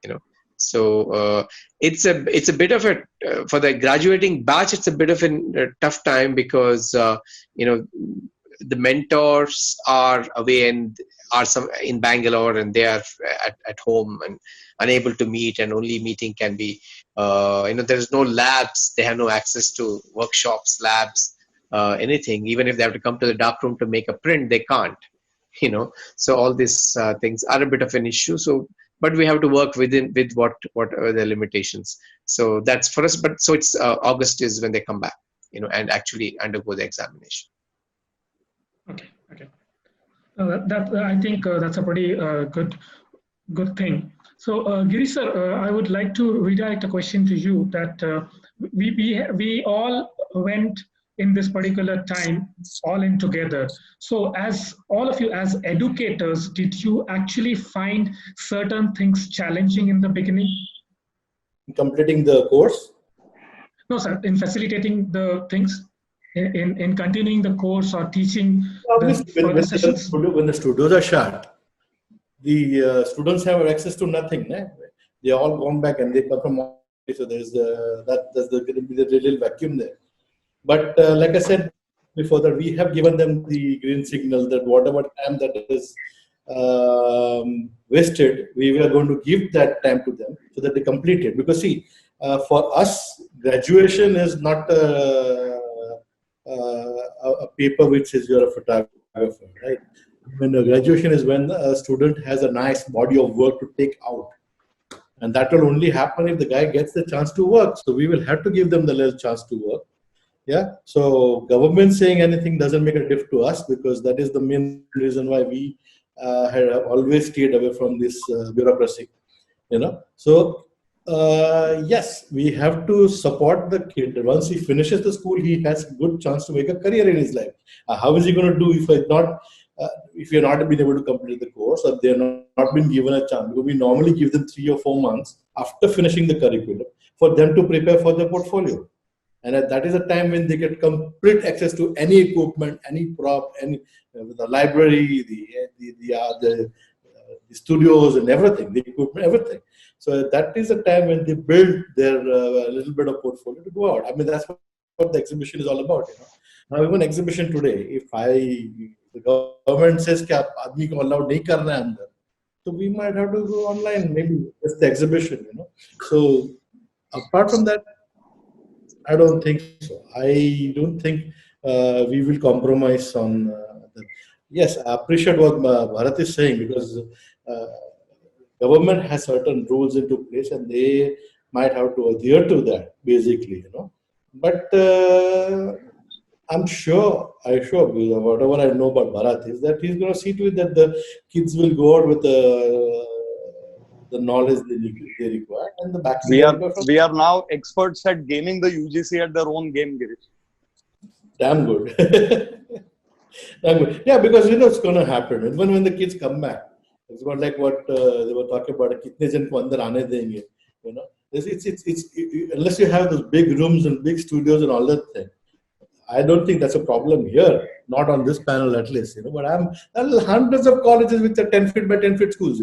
you know so it's a bit of a for the graduating batch, it's a bit of a tough time, because you know the mentors are away and are some in Bangalore, and they are at home and unable to meet, and only meeting can be there's no labs, they have no access to workshops, labs, anything. Even if they have to come to the dark room to make a print, they can't. So all these things are a bit of an issue. So but we have to work with what are the limitations. So that's for us. But so it's August is when they come back, and actually undergo the examination. Okay. Okay. I think that's a pretty good thing. So, Girish sir, I would like to redirect a question to you that we all went in this particular time all in together. So, as all of you as educators, did you actually find certain things challenging in the beginning? Completing the course? No, sir. In facilitating the things, in continuing the course or teaching the Obviously, further sessions. when the studios are shut, the students have access to nothing. Ne? They all gone back and they come from office, so there's that's going to be the little vacuum there. But like I said before, that we have given them the green signal that whatever time that is wasted, we are going to give that time to them so that they complete it. Because see, for us, graduation is not a paper which says you're a photographer, right? When graduation is when a student has a nice body of work to take out, and that will only happen if the guy gets the chance to work. So we will have to give them the little chance to work. Yeah. So government saying anything doesn't make a difference to us, because that is the main reason why we have always stayed away from this bureaucracy. So yes, we have to support the kid. Once he finishes the school, he has a good chance to make a career in his life. How is he going to do if you're not been able to complete the course, or they're not been given a chance? Because we normally give them 3 or 4 months after finishing the curriculum for them to prepare for their portfolio. And that is a time when they get complete access to any equipment, any prop, any the library, the studios and everything, the equipment, everything. So that is a time when they build their little bit of portfolio to go out. I mean, that's what the exhibition is all about. Now, even exhibition today, if the government says that आदमी को allowed नहीं करना है अंदर, so we might have to go online. Maybe it's the exhibition. So apart from that, I don't think so. I don't think we will compromise on that. Yes, I appreciate what Bharat is saying, because government has certain rules into place and they might have to adhere to that, basically. But I'm sure, because whatever I know about Bharat is that he's going to see to it that the kids will go out with the knowledge they require, and the back we are now experts at gaming the UGC at their own game, Girish. Damn good. Damn good. Yeah, because it's going to happen. Even when the kids come back, it's not like what they were talking about. Kitne jan ko andar aane denge, It's unless you have those big rooms and big studios and all that thing. I don't think that's a problem here, not on this panel at least, but hundreds of colleges which are 10 feet by 10 feet schools,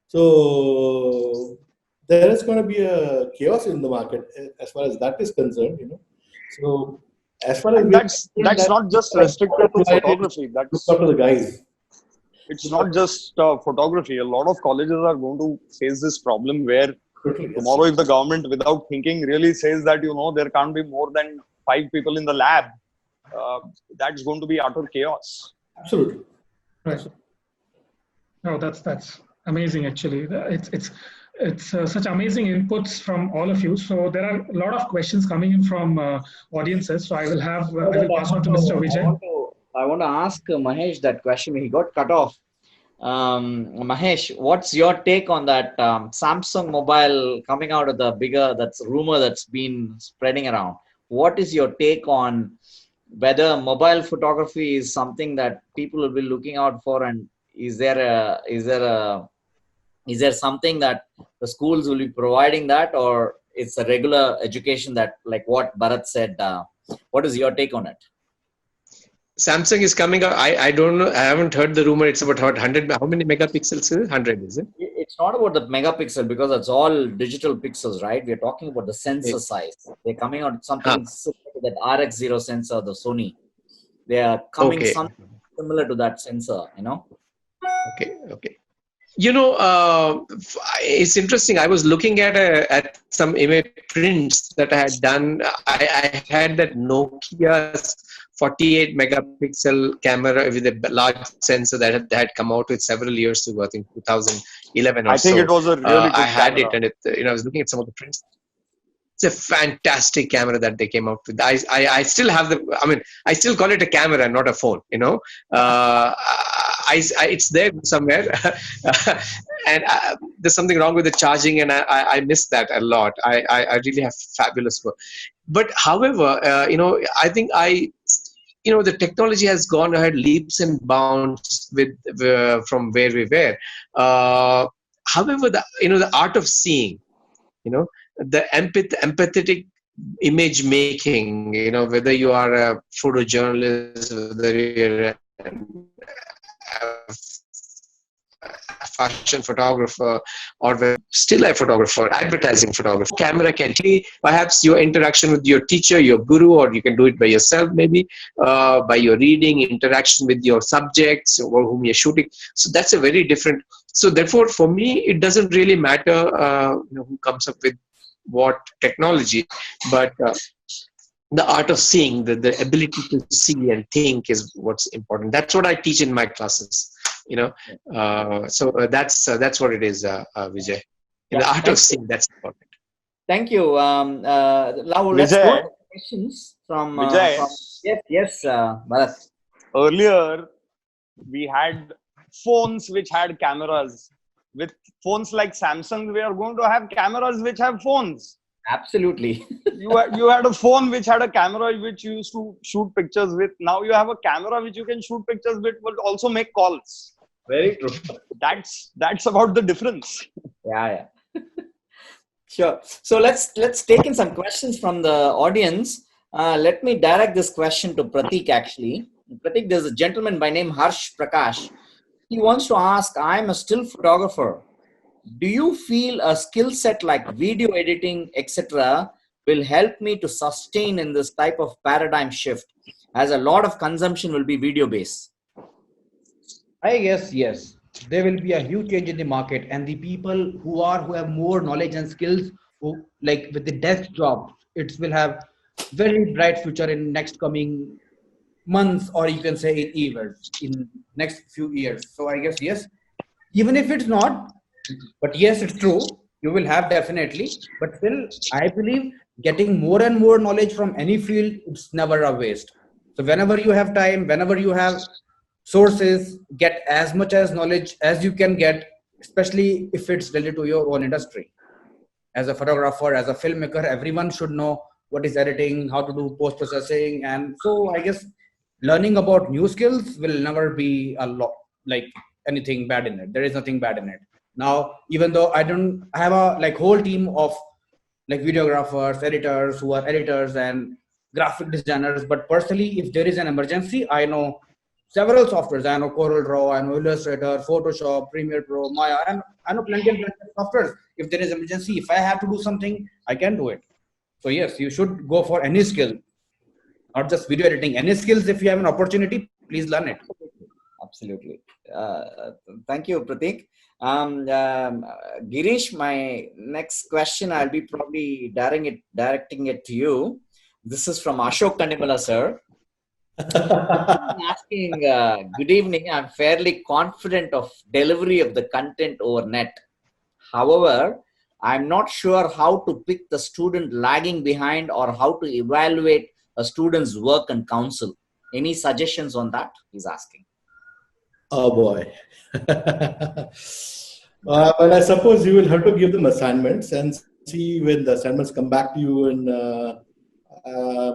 So there is going to be a chaos in the market as far as that is concerned, So as far as And that's not just restricted to photography. Look up to the guys. It's not just photography. A lot of colleges are going to face this problem where tomorrow, if the government, without thinking, really says that there can't be more than 5 people in the lab, that's going to be utter chaos. Absolutely. Right. No, that's amazing. Actually, it's such amazing inputs from all of you. So there are a lot of questions coming in from audiences. So I will pass on to Mr. Vijay. I want to ask Mahesh that question. He got cut off. Mahesh, what's your take on that Samsung mobile coming out of that's rumor that's been spreading around? What is your take on whether mobile photography is something that people will be looking out for, and is there something that the schools will be providing that, or it's a regular education that, like what Bharat said? What is your take on it? Samsung is coming out. I don't know. I haven't heard the rumor. It's about 100. How many megapixels is it? 100, is it? It's not about the megapixel because it's all digital pixels, right? We're talking about the sensor size. They're coming out with something similar to that RX0 sensor, the Sony. They are coming something similar to that sensor, Okay. It's interesting. I was looking at some image prints that I had done. I had that Nokia's 48 megapixel camera with a large sensor that had come out with several years ago. I think 2011 or so. I think it was a really good I had camera. it, and I was looking at some of the prints. It's a fantastic camera that they came out with. I still have I still call it a camera, not a phone. It's there somewhere, and there's something wrong with the charging, and I miss that a lot. I really have fabulous work. But however, I think the technology has gone ahead leaps and bounds from where we were. However, the art of seeing, the empathetic image making, whether you are a photojournalist, whether you're a fashion photographer, or still life photographer, advertising photographer, camera can perhaps your interaction with your teacher, your guru, or you can do it by yourself, maybe by your reading, interaction with your subjects or whom you're shooting. So that's a very different. So therefore, for me, it doesn't really matter who comes up with what technology, but the art of seeing, the ability to see and think is what's important. That's what I teach in my classes. So that's what it is, Vijay. The art of seeing, that's important. Thank you. Now let's go to questions from yes, Bharat. Earlier, we had phones which had cameras. With phones like Samsung, we are going to have cameras which have phones. Absolutely. You had a phone which had a camera which you used to shoot pictures with. Now you have a camera which you can shoot pictures with, but also make calls. Very true. That's about the difference. Yeah. Sure. So let's take in some questions from the audience. Let me direct this question to Pratik. Actually, Pratik, there's a gentleman by name Harsh Prakash. He wants to ask, I'm a still photographer. Do you feel a skill set like video editing, etc., will help me to sustain in this type of paradigm shift, as a lot of consumption will be video based? I guess yes. There will be a huge change in the market, and the people who have more knowledge and skills, who like with the desk jobs, it will have very bright future in next coming months, or you can say in years, in next few years. So I guess yes, even if it's not, but yes, it's true. You will have definitely, but still, I believe getting more and more knowledge from any field, it's never a waste. So whenever you have time, whenever you have sources, get as much as knowledge as you can get, especially if it's related to your own industry. As a photographer, as a filmmaker, everyone should know what is editing, how to do post processing, and so I guess learning about new skills will never be a lot like anything bad in it. There is nothing bad in it. Now, even though I have a whole team of like videographers, editors who are editors, and graphic designers, but personally, if there is an emergency, I know several softwares. I know Corel Draw, I know Illustrator, Photoshop, Premiere Pro, Maya, and I know plenty of softwares. If there is emergency, if I have to do something, I can do it. So yes, you should go for any skill, not just video editing. Any skills, if you have an opportunity, please learn it. Absolutely. Thank you, Pratik. Girish, my next question, I'll be probably directing it to you. This is from Ashok Kandimala, sir. I'm asking, good evening. I'm fairly confident of delivery of the content over net. However, I'm not sure how to pick the student lagging behind or how to evaluate a student's work and counsel. Any suggestions on that? He's asking. Oh boy. But I suppose you will have to give them assignments and see when the assignments come back to you, and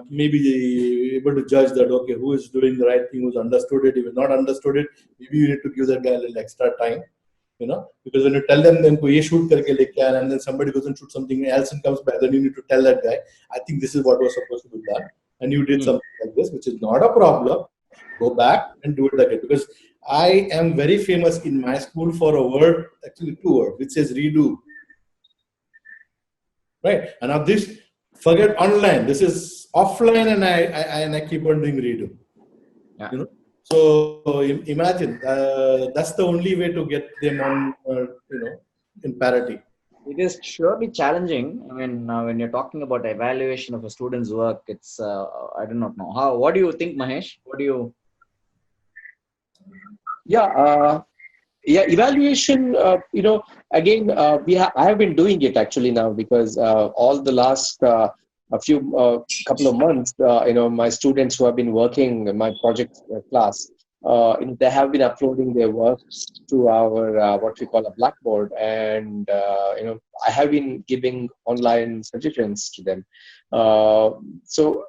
maybe able to judge that, okay, who is doing the right thing, who's understood it, if you've not understood it, maybe you need to give that guy a little extra time, because when you tell them, then ye shoot karke leke aaya, and then somebody goes and shoot something else and comes back, then you need to tell that guy, I think this is what was supposed to be done, and you did something like this, which is not a problem. Go back and do it again, because I am very famous in my school for a word, actually 2 words, which says redo. Right? And now this, forget online. This is offline, and I keep on doing redo. Yeah. So imagine that's the only way to get them on, in parity. It is surely challenging. I mean, when you're talking about evaluation of a student's work, it's I do not know how. What do you think, Mahesh? What do you? Yeah, evaluation. Again, I have been doing it actually now, because all the last couple of months, my students who have been working in my project class, they have been uploading their work to our what we call a blackboard, and I have been giving online suggestions to them. So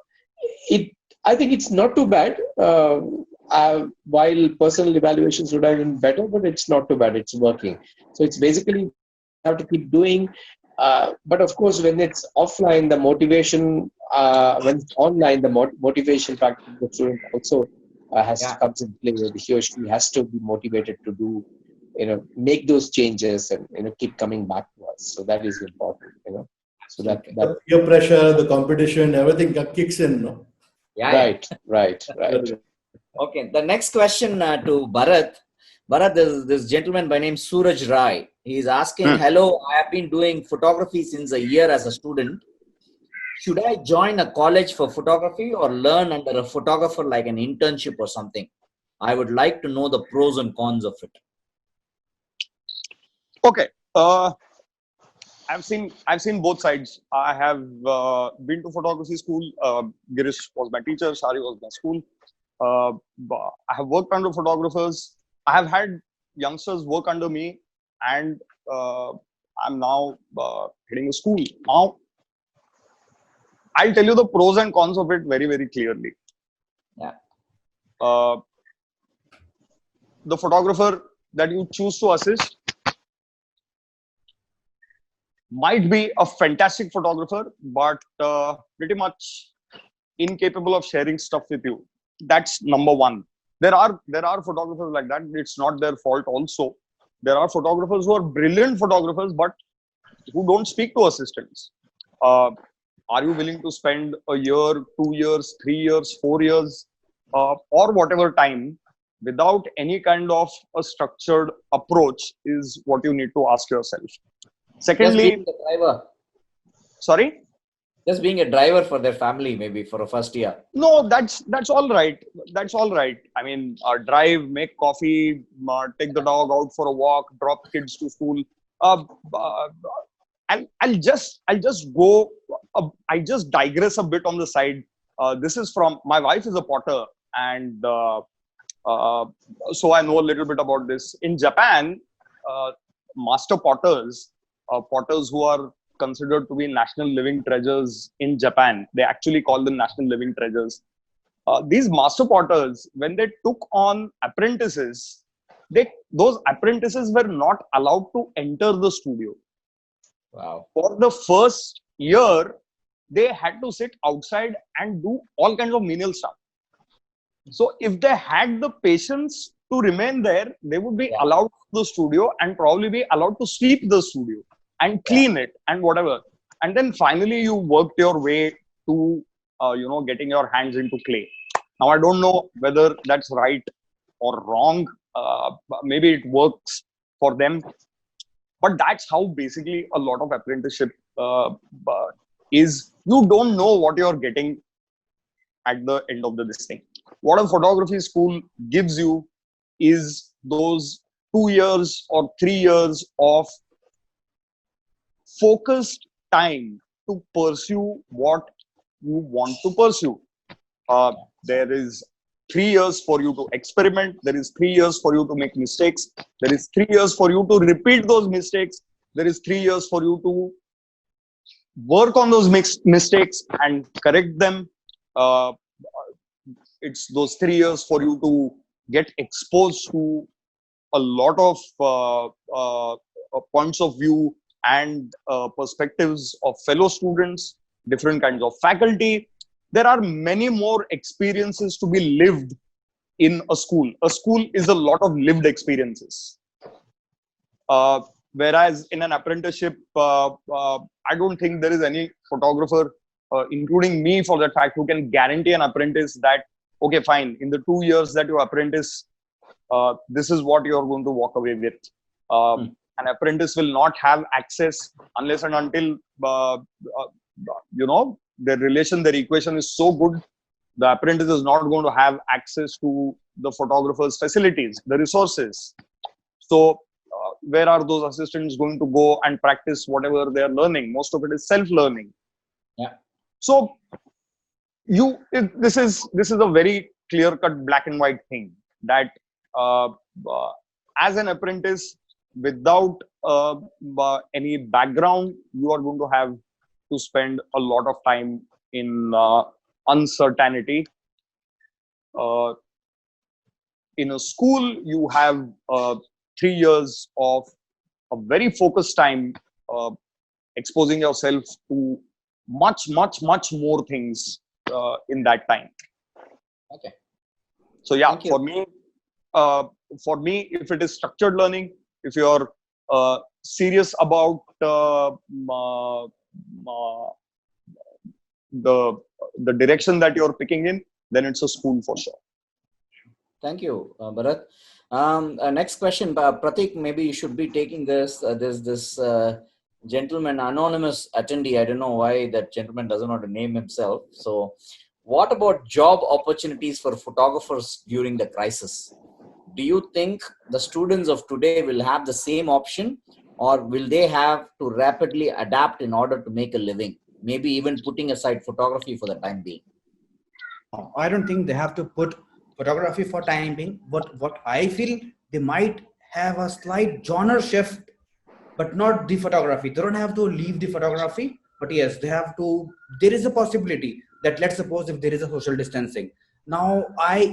I think it's not too bad. While personal evaluations would have been better, but it's not too bad. It's working. So it's basically have to keep doing. But of course, when it's offline, the motivation, when it's online, the motivation factor of the student also comes in play. He or she has to be motivated to do, make those changes and keep coming back to us. So that is important. So that peer pressure, the competition, everything kicks in. No? Yeah. Right. Okay, the next question to Bharat. Bharat, this gentleman by name Suraj Rai. He's asking, hello, I have been doing photography since a year as a student. Should I join a college for photography or learn under a photographer like an internship or something? I would like to know the pros and cons of it. Okay. I've seen both sides. I have been to photography school. Girish was my teacher. Shari was my school. I have worked under photographers. I have had youngsters work under me, and I'm now heading a school. Now, I'll tell you the pros and cons of it very, very clearly. Yeah. The photographer that you choose to assist might be a fantastic photographer, but pretty much incapable of sharing stuff with you. That's number one. There are photographers like that. It's not their fault also. There are photographers who are brilliant photographers, but who don't speak to assistants. Are you willing to spend a year, 2 years, 3 years, 4 years, or whatever time without any kind of a structured approach is what you need to ask yourself. Secondly, just being a driver. Sorry? Just being a driver for their family, maybe for a first year. No, that's all right. That's all right. I mean, drive, make coffee, take the dog out for a walk, drop kids to school. I'll just go. I just digress a bit on the side. This is from my wife is a potter, and so I know a little bit about this. In Japan, master potters, potters who are considered to be national living treasures in Japan. They actually call them national living treasures. These master potters, when they took on apprentices, those apprentices were not allowed to enter the studio. Wow. For the first year, they had to sit outside and do all kinds of menial stuff. So if they had the patience to remain there, they would be allowed to the studio and probably be allowed to sweep the studio and clean it and whatever. And then finally you worked your way to, getting your hands into clay. Now, I don't know whether that's right or wrong. Maybe it works for them. But that's how basically a lot of apprenticeship is. You don't know what you're getting at the end of this thing. What a photography school gives you is those 2 years or 3 years of focused time to pursue what you want to pursue. There is 3 years for you to experiment. There is 3 years for you to make mistakes. There is 3 years for you to repeat those mistakes. There is 3 years for you to work on those mistakes and correct them. It's those 3 years for you to get exposed to a lot of points of view and perspectives of fellow students, different kinds of faculty. There are many more experiences to be lived in a school. A school is a lot of lived experiences. Whereas in an apprenticeship, I don't think there is any photographer, including me for that fact, who can guarantee an apprentice that, okay, fine, in the 2 years that you apprentice, this is what you're going to walk away with. An apprentice will not have access unless and until, their relation, their equation is so good, the apprentice is not going to have access to the photographer's facilities, the resources. So where are those assistants going to go and practice whatever they are learning? Most of it is self-learning. Yeah. So this is a very clear-cut black and white thing that as an apprentice, without any background, you are going to have to spend a lot of time in uncertainty. In a school, you have 3 years of a very focused time exposing yourself to much more things in that time. Okay. So yeah, for me, if it is structured learning, if you're serious about the direction that you're picking in, then it's a school for sure. Thank you, Bharat. Next question, Pratik, maybe you should be taking this. There's this gentleman, anonymous attendee. I don't know why that gentleman doesn't want to name himself. So what about job opportunities for photographers during the crisis? Do you think the students of today will have the same option, or will they have to rapidly adapt in order to make a living? Maybe even putting aside photography for the time being. I don't think they have to put photography for time being, but what I feel, they might have a slight genre shift, but not the photography. They don't have to leave the photography, but yes, they have to. There is a possibility that, let's suppose if there is a social distancing. Now, I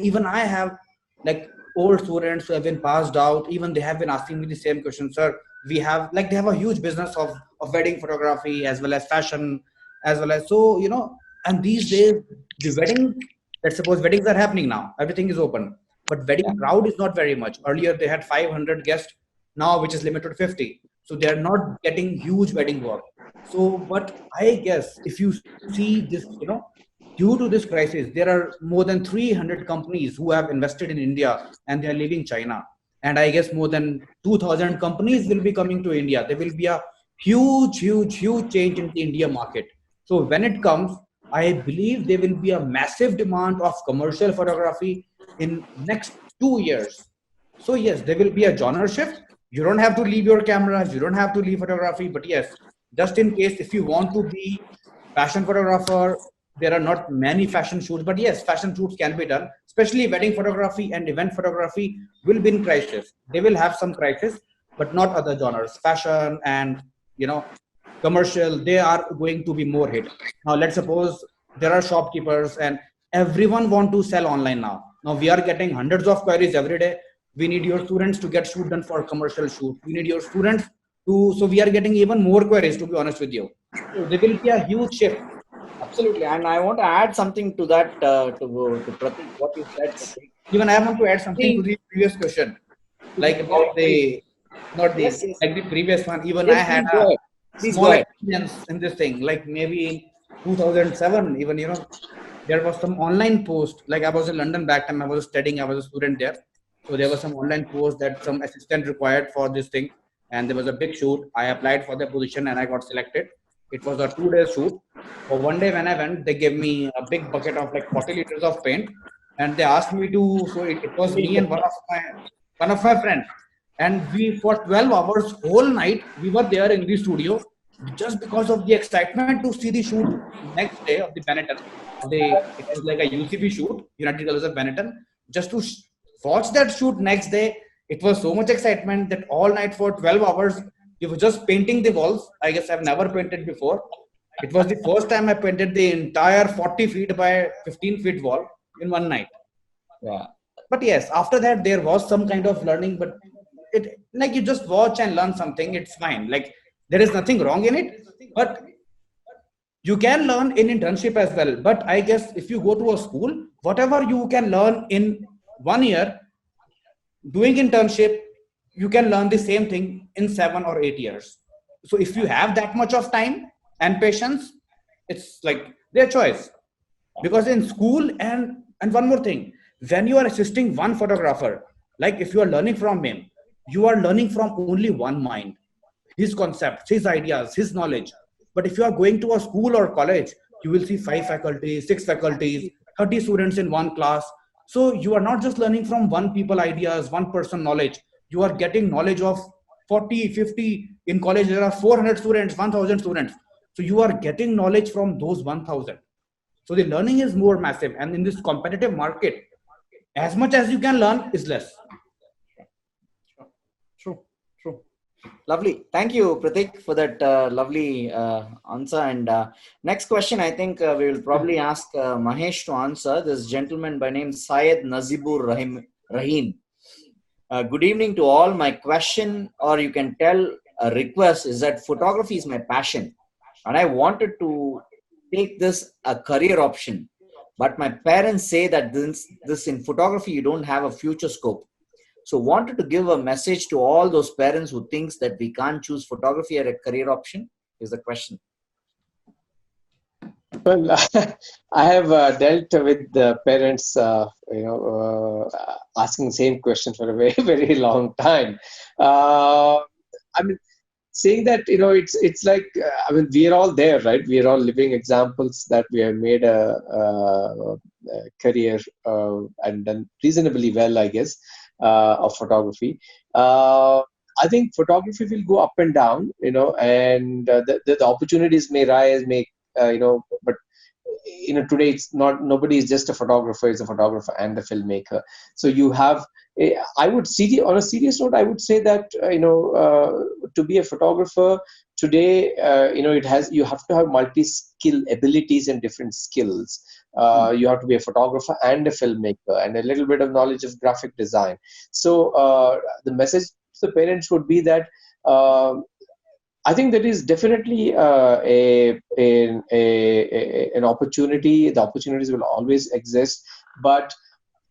have like old students who have been passed out. Even they have been asking me the same question, sir. We have they have a huge business of wedding photography as well as fashion, as well as and these days the wedding. Let's suppose weddings are happening now. Everything is open, but wedding crowd is not very much. Earlier they had 500 guests, now which is limited to 50. So they are not getting huge wedding work. So, but I guess if you see this, due to this crisis, there are more than 300 companies who have invested in India and they are leaving China. And I guess more than 2,000 companies will be coming to India. There will be a huge change in the India market. So when it comes, I believe there will be a massive demand of commercial photography in next 2 years. So yes, there will be a genre shift. You don't have to leave your cameras. You don't have to leave photography. But yes, just in case, if you want to be fashion photographer, there are not many fashion shoots. But yes, fashion shoots can be done. Especially wedding photography and event photography will be in crisis. They will have some crisis, but not other genres. Fashion and commercial, they are going to be more hit. Now let's suppose there are shopkeepers and everyone want to sell online now. Now we are getting hundreds of queries every day. We need your students to get shoot done for commercial shoot. We need your students to, so we are getting even more queries, to be honest with you. So there will be a huge shift. Absolutely. And I want to add something to that, to Pratik, what you said, Pratik. Even I want to add something to See, the previous question, like yeah, about the, not yes, the, yes. like the previous one. Even I Yes, had please a go ahead. Please go small ahead. experience in this thing. Like maybe in 2007, even there was some online post. Like I was in London back time. I was studying. I was a student there. So there was some online post that some assistant required for this thing, and there was a big shoot. I applied for the position and I got selected. It was a 2 day shoot. For one day when I went, they gave me a big bucket of like 40 liters of paint, and they asked me to. So it was me and one of my friends, and we for 12 hours whole night we were there in the studio just because of the excitement to see the shoot next day of the Benetton. It was like a UCB shoot, United Colors of Benetton. Just to watch that shoot next day, it was so much excitement that all night for 12 hours we were just painting the walls. I guess I've never painted before. It was the first time I painted the entire 40 feet by 15 feet wall in one night. Yeah. But yes, after that there was some kind of learning, but it, like, you just watch and learn something, it's fine. Like there is nothing wrong in it, but you can learn in internship as well. But I guess if you go to a school, whatever you can learn in 1 year doing internship, you can learn the same thing in 7 or 8 years. So if you have that much of time and patience, it's like their choice. Because in school, and one more thing, when you are assisting one photographer, like if you are learning from him, you are learning from only one mind, his concepts, his ideas, his knowledge. But if you are going to a school or college, you will see 5 faculties, 6 faculties, 30 students in one class. So you are not just learning from one people ideas, one person knowledge. You are getting knowledge of 40, 50. In college there are 400 students, 1000 students. So you are getting knowledge from those 1000. So the learning is more massive, and in this competitive market, as much as you can learn is less. True. True. Lovely. Thank you, Pratik, for that lovely answer. And next question, I think we will probably ask Mahesh to answer. This gentleman by name Syed Nazibur Rahim. Good evening to all. My question, or you can tell a request, is that photography is my passion, and I wanted to take this a career option. But my parents say that this in photography you don't have a future scope. So wanted to give a message to all those parents who thinks that we can't choose photography as a career option is the question. Well, I have dealt with the parents, asking the same question for a very, very long time. I mean, saying that, it's like, I mean, we are all there, right? We are all living examples that we have made a career and done reasonably well, I guess, of photography. I think photography will go up and down, and the opportunities may rise, but today it's not, nobody is just a photographer, is a photographer and a filmmaker. So you have, I would see, on a serious note, I would say that to be a photographer today, you have to have multi-skill abilities and different skills. You have to be a photographer and a filmmaker and a little bit of knowledge of graphic design. So the message to the parents would be that I think there is definitely an opportunity. The opportunities will always exist, but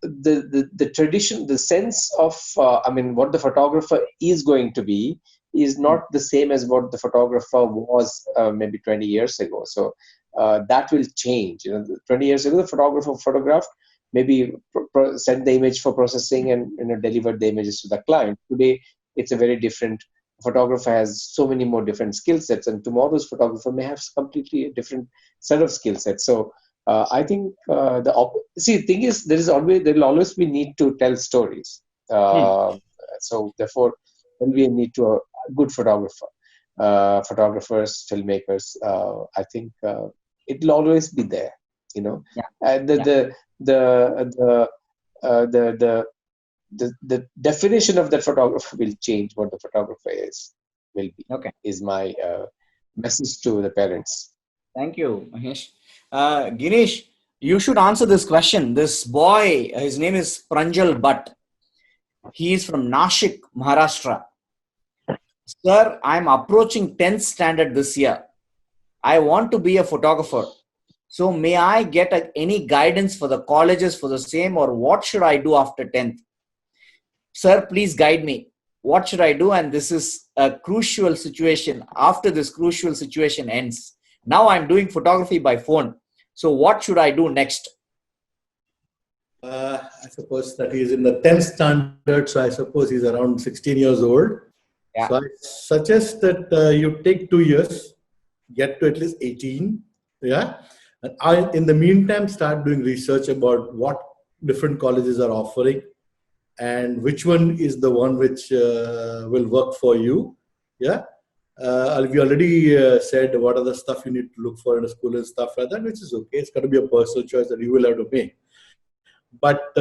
the tradition, the sense of what the photographer is going to be is not the same as what the photographer was maybe 20 years ago. So that will change. 20 years ago, the photographer photographed, maybe sent the image for processing and delivered the images to the client. Today, it's a very different. Photographer has so many more different skill sets, and tomorrow's photographer may have completely a different set of skill sets. So I think the thing is, there will always be need to tell stories. So therefore, there will be a need to a good photographer, photographers, filmmakers. I think it will always be there. Yeah. And the definition of the photographer will change. What the photographer will be. Okay. Is my message to the parents. Thank you, Mahesh. Girish, you should answer this question. This boy, his name is Pranjal Bhat. He is from Nashik, Maharashtra. Sir, I'm approaching 10th standard this year. I want to be a photographer. So may I get any guidance for the colleges for the same, or what should I do after 10th? Sir, please guide me. What should I do? And this is a crucial situation. After this crucial situation ends, now I'm doing photography by phone. So what should I do next? I suppose that he is in the 10th standard, so I suppose he's around 16 years old. Yeah. So I suggest that you take 2 years, get to at least 18. Yeah. And in the meantime, start doing research about what different colleges are offering and which one is the one which will work for you. Yeah. We already said what are the stuff you need to look for in a school and stuff like that, which is okay. It's got to be a personal choice that you will have to make. But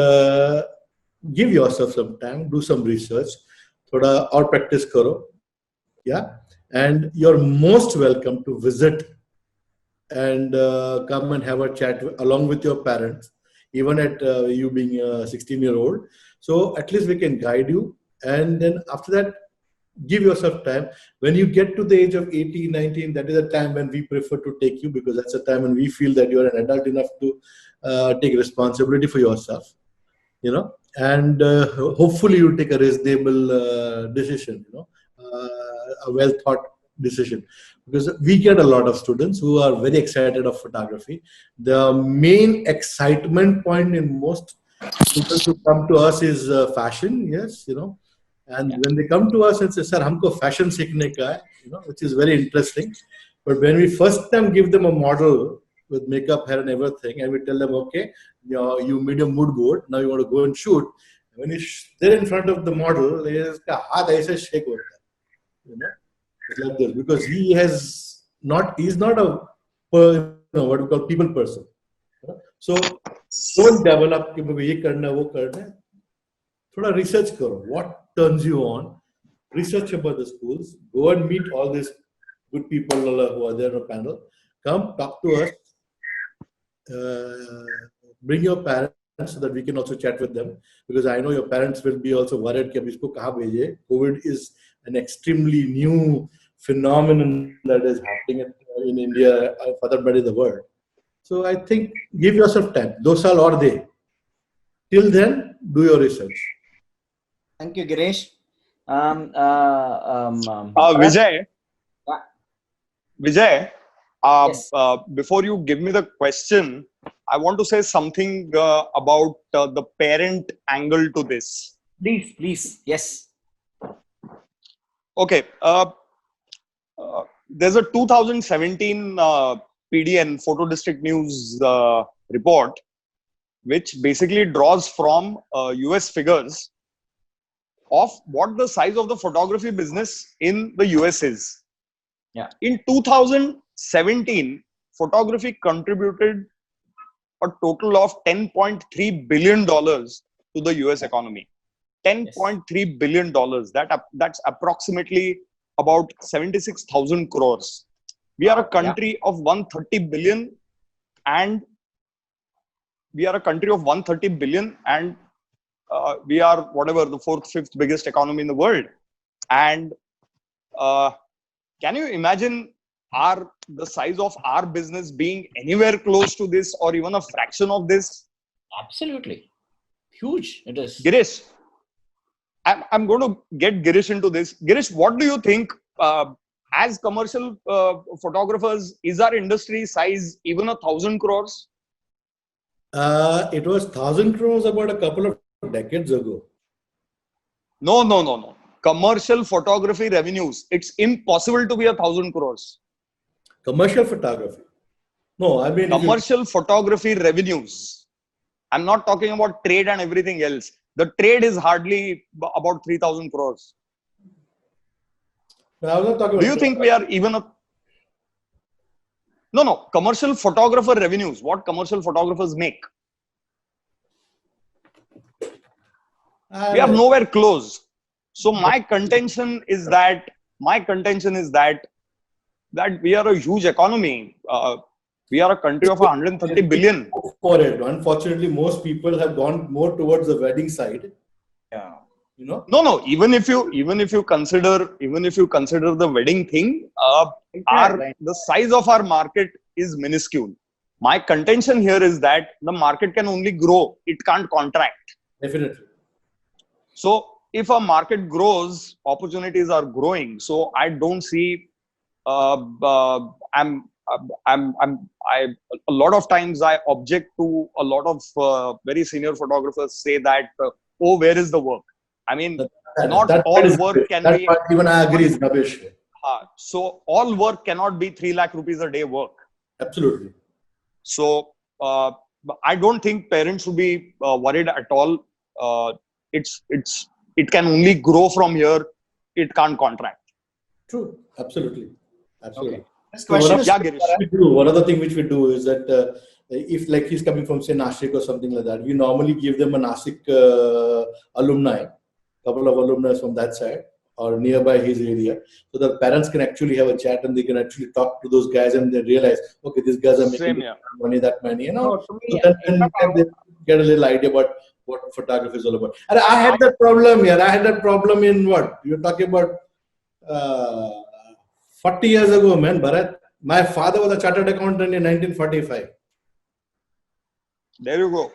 give yourself some time, do some research, thoda और practice करो, yeah. And you're most welcome to visit and come and have a chat along with your parents, even at you being a 16-year-old. So at least we can guide you. And then after that, give yourself time. When you get to the age of 18, 19, that is a time when we prefer to take you, because that's a time when we feel that you're an adult enough to take responsibility for yourself, you know, and hopefully you take a reasonable decision, you know, a well thought decision, because we get a lot of students who are very excited of photography. The main excitement point in most students who come to us is fashion, yes, you know, and when they come to us and say, sir, humko fashion seekhne ka hai, you know, which is very interesting. But when we first time give them a model with makeup, hair and everything, and we tell them, okay, you made a mood board, now you want to go and shoot. When they're in front of the model, his haath aise shake hota hai, you know, it's like this, because he's not a what we call people person. So don't develop ye karna wo karna. Thoda research karo. What turns you on? Research about the schools. Go and meet all these good people who are there on the panel. Come talk to us. Bring your parents so that we can also chat with them, because I know your parents will be also worried कि अब इसको कहाँ भेजे. COVID is an extremely new phenomenon that is happening in India, for that matter in the world. So I think give yourself time. 2 saal aur de. Till then, do your research. Thank you, Girish. Vijay. Yeah. Vijay, Yes. before you give me the question, I want to say something about the parent angle to this. Please. Yes. Okay. There's a 2017 PDN Photo District News report, which basically draws from US figures of what the size of the photography business in the US is. Yeah. In 2017, photography contributed a total of $10.3 billion to the US economy. $10.3 billion. That's approximately about 76,000 crores. We are a country of 130 billion, and we are whatever the 4th, 5th biggest economy in the world. And can you imagine the size of our business being anywhere close to this, or even a fraction of this? Absolutely. Huge it is. Girish, I'm going to get Girish into this. Girish, what do you think, as commercial photographers, is our industry size even 1,000 crores? It was 1,000 crores about a couple of decades ago. No. Commercial photography revenues. It's impossible to be 1,000 crores. Commercial photography. No, I mean commercial photography revenues. I'm not talking about trade and everything else. The trade is hardly about 3,000 crores. I was not talking Do you think we are even a... No. Commercial photographer revenues. What commercial photographers make? We are nowhere close. So my contention is that we are a huge economy. We are a country of 130 billion. For it. Unfortunately, most people have gone more towards the wedding side. Yeah. You know? No. Even if you consider the wedding thing, the size of our market is minuscule. My contention here is that the market can only grow; it can't contract. Definitely. So if a market grows, opportunities are growing. So I don't see. I a lot of times I object to a lot of very senior photographers say that, oh, where is the work? I mean, not That part all is work can that be. part even I agree is rubbish. So all work cannot be 3 lakh rupees a day work. Absolutely. So I don't think parents would be worried at all. It can only grow from here. It can't contract. True. Absolutely. Absolutely. Okay. This So question is Yeah, Girish. one other thing which we do is that if like he's coming from say Nashik or something like that, we normally give them a Nashik alumni, couple of alumni from that side or nearby his area, so the parents can actually have a chat and they can actually talk to those guys and they realize, okay, these guys are making Same here. money, that money, No, to So me, then they get a little idea about what photography is all about. And I had that problem here. I had that problem in what you're talking about. Uh, 40 years ago, man, Bharat. My father was a chartered accountant in 1945. There you go.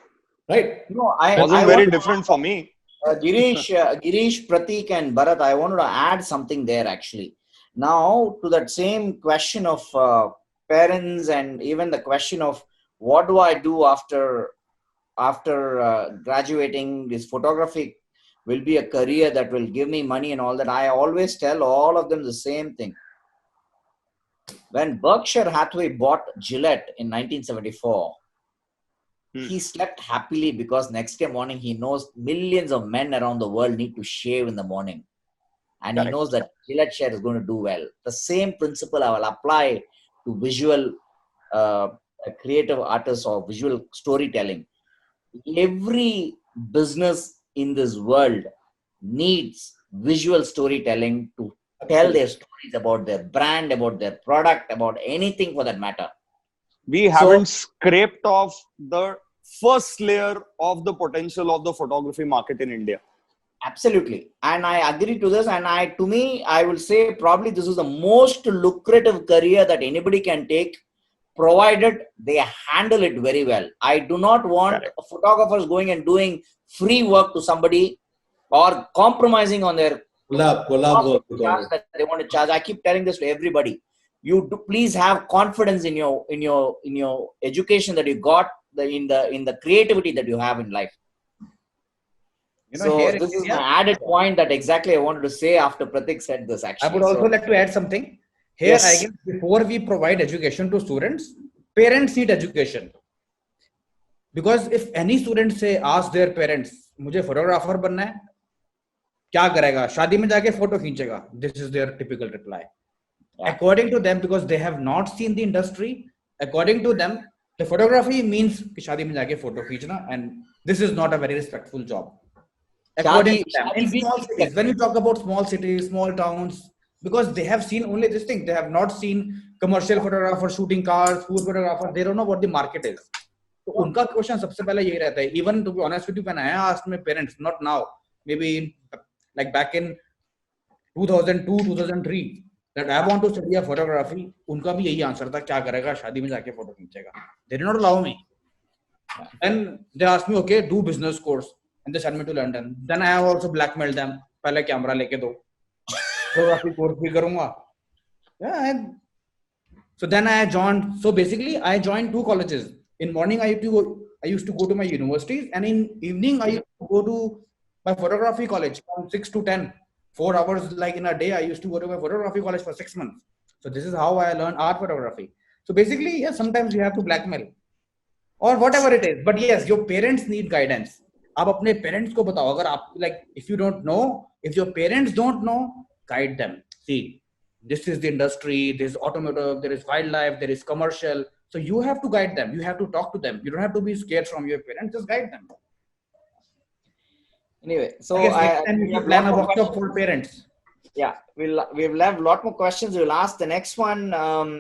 Right? no, Wasn't I very want different for me. Girish, Pratik, and Bharat, I wanted to add something there actually. Now, to that same question of parents and even the question of what do I do after graduating, this photography will be a career that will give me money and all that. I always tell all of them the same thing. When Berkshire Hathaway bought Gillette in 1974, he slept happily because next day morning he knows millions of men around the world need to shave in the morning. And Correct. he knows that Gillette share is going to do well. The same principle I will apply to visual creative artists or visual storytelling. Every business in this world needs visual storytelling to tell their stories about their brand, about their product, about anything for that matter. We haven't scraped off the first layer of the potential of the photography market in India. Absolutely. And I agree to this. And to me, I will say probably this is the most lucrative career that anybody can take, provided they handle it very well. I do not want photographers going and doing free work to somebody or compromising on their collab charge that they want to charge. I keep telling this to everybody. You do please have confidence in your education that you got, in the creativity that you have in life. So this is my added point that exactly I wanted to say after Pratik said this actually. I would also like to add something. Here, Yes. I guess before we provide education to students, parents need education. Because if any student say, ask their parents, मुझे photographer बनना है, क्या करेगा? शादी में जाके photo खींचेगा. This is their typical reply. Yeah. According to them, because they have not seen the industry, according to them, the photography means कि शादी में जाके photo खींचना, and this is not a very respectful job. According to them, in small cities, when you talk about small cities, small towns, because they have seen only this thing, they have not seen commercial photographers shooting cars, food photographers, they don't know what the market is. So उनका question सबसे पहले यही रहता है. Even to be honest with you, when I asked my parents, not now, maybe like back in 2002, 2003, that I want to study a photography, उनका भी यही answer था, क्या करेगा? शादी में जाके photo खींचेगा. They did not allow me. Then they asked me, okay, do business course. And they sent me to London. Then I have also blackmailed them. पहले कैमरा लेके दो, photography course भी करूँगा. Yeah. So then I joined. So basically, I joined 2 colleges. In morning, I used to go to my universities, and in evening, I used to go to my photography college from 6 to 10. 4 hours like in a day. I used to go to my photography college for 6 months. So this is how I learned art photography. So basically, yes, sometimes you have to blackmail or whatever it is. But yes, your parents need guidance. आप अपने parents को बताओ, अगर आप like if you don't know, if your parents don't know, guide them. See, this is the industry, there is automotive, there is wildlife, there is commercial. So you have to guide them. You have to talk to them. You don't have to be scared from your parents. Just guide them. Anyway, so I plan a workshop for parents. Yeah, we'll have a lot more questions. We'll ask. The next one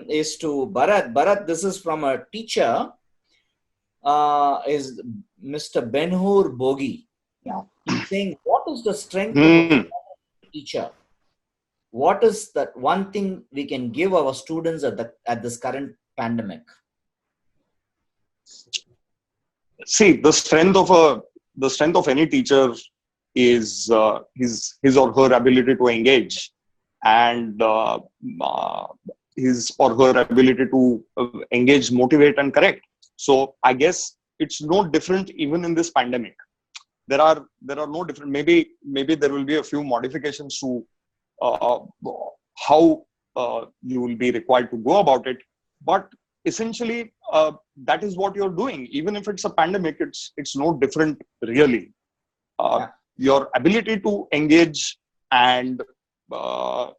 is to Bharat. Bharat, this is from a teacher. Is Mr. Benhur Bogi. Yeah. He's saying, what is the strength of a teacher? What is that one thing we can give our students at this current pandemic? See, the strength of any teacher is his or her ability to engage, and uh, his or her ability to engage, motivate, and correct. So I guess it's no different even in this pandemic. There are no different. Maybe there will be a few modifications to uh, how you will be required to go about it, but essentially that is what you're doing. Even if it's a pandemic, it's no different really. uh, Yeah. your ability to engage and uh,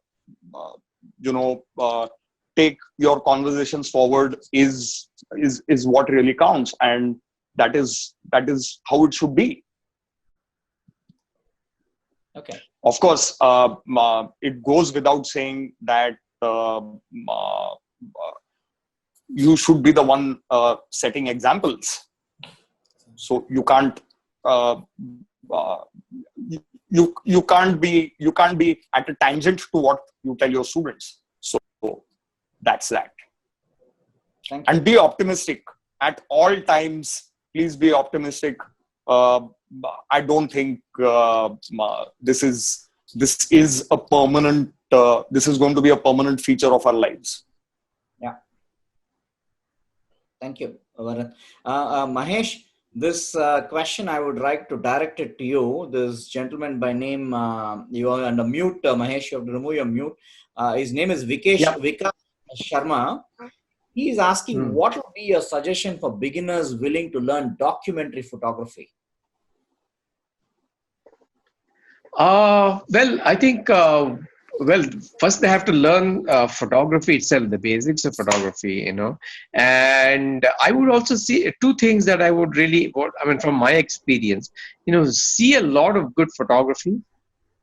uh, take your conversations forward is what really counts, and that is how it should be. Okay. Of course, it goes without saying that you should be the one setting examples. So you can't uh, uh, you can't be at a tangent to what you tell your students. So that's that. Thank you. And be optimistic at all times. Please be optimistic. uh, I don't think this is a permanent this is going to be a permanent feature of our lives. Yeah. Thank you, Bharat. Mahesh, this question I would like to direct it to you. This gentleman by name, you are under mute, Mahesh. You have to remove your mute. His name is Yeah. Vikas Sharma. He is asking, Hmm. what would be your suggestion for beginners willing to learn documentary photography? Well, I think, well, first they have to learn photography itself, the basics of photography, And I would also see two things that I would really, I mean, from my experience, see a lot of good photography,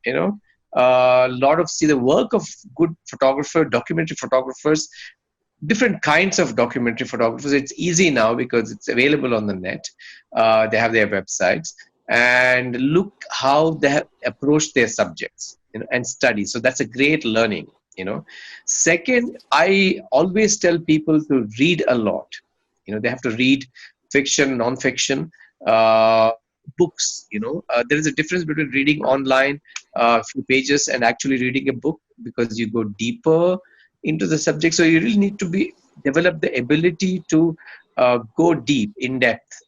a lot of see the work of good documentary photographers, different kinds of documentary photographers. It's easy now because it's available on the net. They have their websites, and look how they have approached their subjects, and study. So that's a great learning. Second, I always tell people to read a lot. They have to read fiction, non-fiction, books. There is a difference between reading online a few pages and actually reading a book, because you go deeper into the subject. So you really need to develop the ability to go deep, in depth,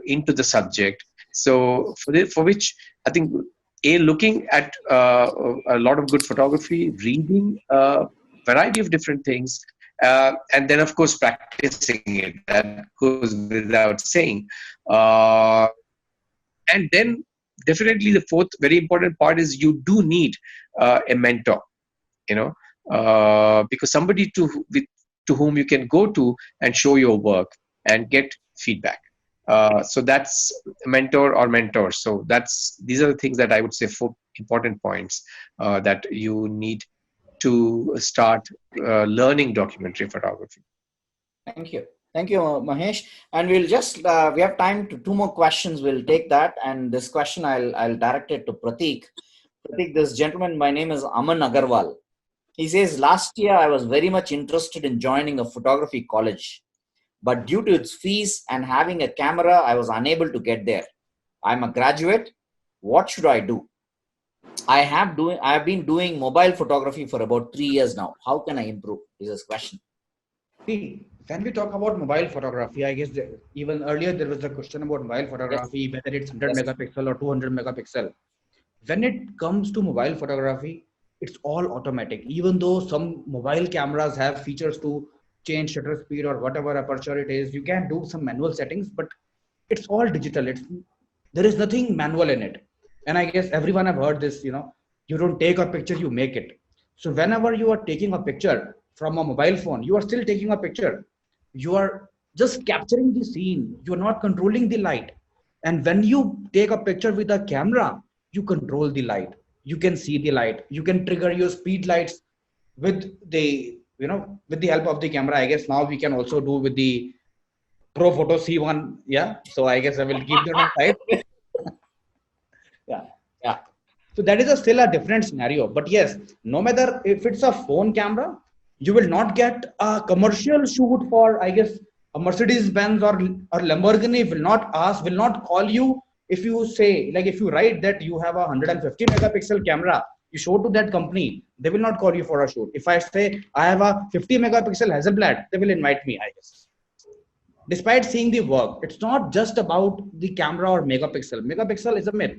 into the subject. So for which I think looking at a lot of good photography, reading a variety of different things, and then of course practicing it. That goes without saying. And then definitely the fourth very important part is you do need a mentor. Because somebody to whom you can go to and show your work and get feedback. So that's a mentor or mentors. So these are the things that I would say, four important points that you need to start learning documentary photography. Thank you. Thank you, Mahesh. And we'll just, we have time to two more questions. We'll take that. And this question, I'll direct it to Pratik. Pratik, this gentleman, my name is Aman Agarwal. He says, last year I was very much interested in joining a photography college, but due to its fees and having a camera, I was unable to get there. I'm a graduate. What should I do? I have been doing mobile photography for about 3 years now. How can I improve? Is his question. See, when we talk about mobile photography, I guess even earlier there was a question about mobile photography, whether it's 100 Yes. megapixel or 200 megapixel. When it comes to mobile photography, it's all automatic. Even though some mobile cameras have features to change shutter speed or whatever aperture it is, you can do some manual settings, but it's all digital. There is nothing manual in it. And I guess everyone have heard this, you don't take a picture, you make it. So whenever you are taking a picture from a mobile phone, you are still taking a picture. You are just capturing the scene. You're not controlling the light. And when you take a picture with a camera, you control the light. You can see the light. You can trigger your speed lights with with the help of the camera. I guess now we can also do with the Pro Photo C1. Yeah. So I guess I will keep that aside. Yeah. Yeah. So that is still a different scenario. But yes, no matter if it's a phone camera, you will not get a commercial shoot for, I guess, A Mercedes Benz or Lamborghini will not call you if you say, like if you write that you have a 150 megapixel camera, you show to that company, they will not call you for a shoot. If I say I have a 50 megapixel Hasselblad, they will invite me, I guess. Despite seeing the work, it's not just about the camera or megapixel. Megapixel is a myth.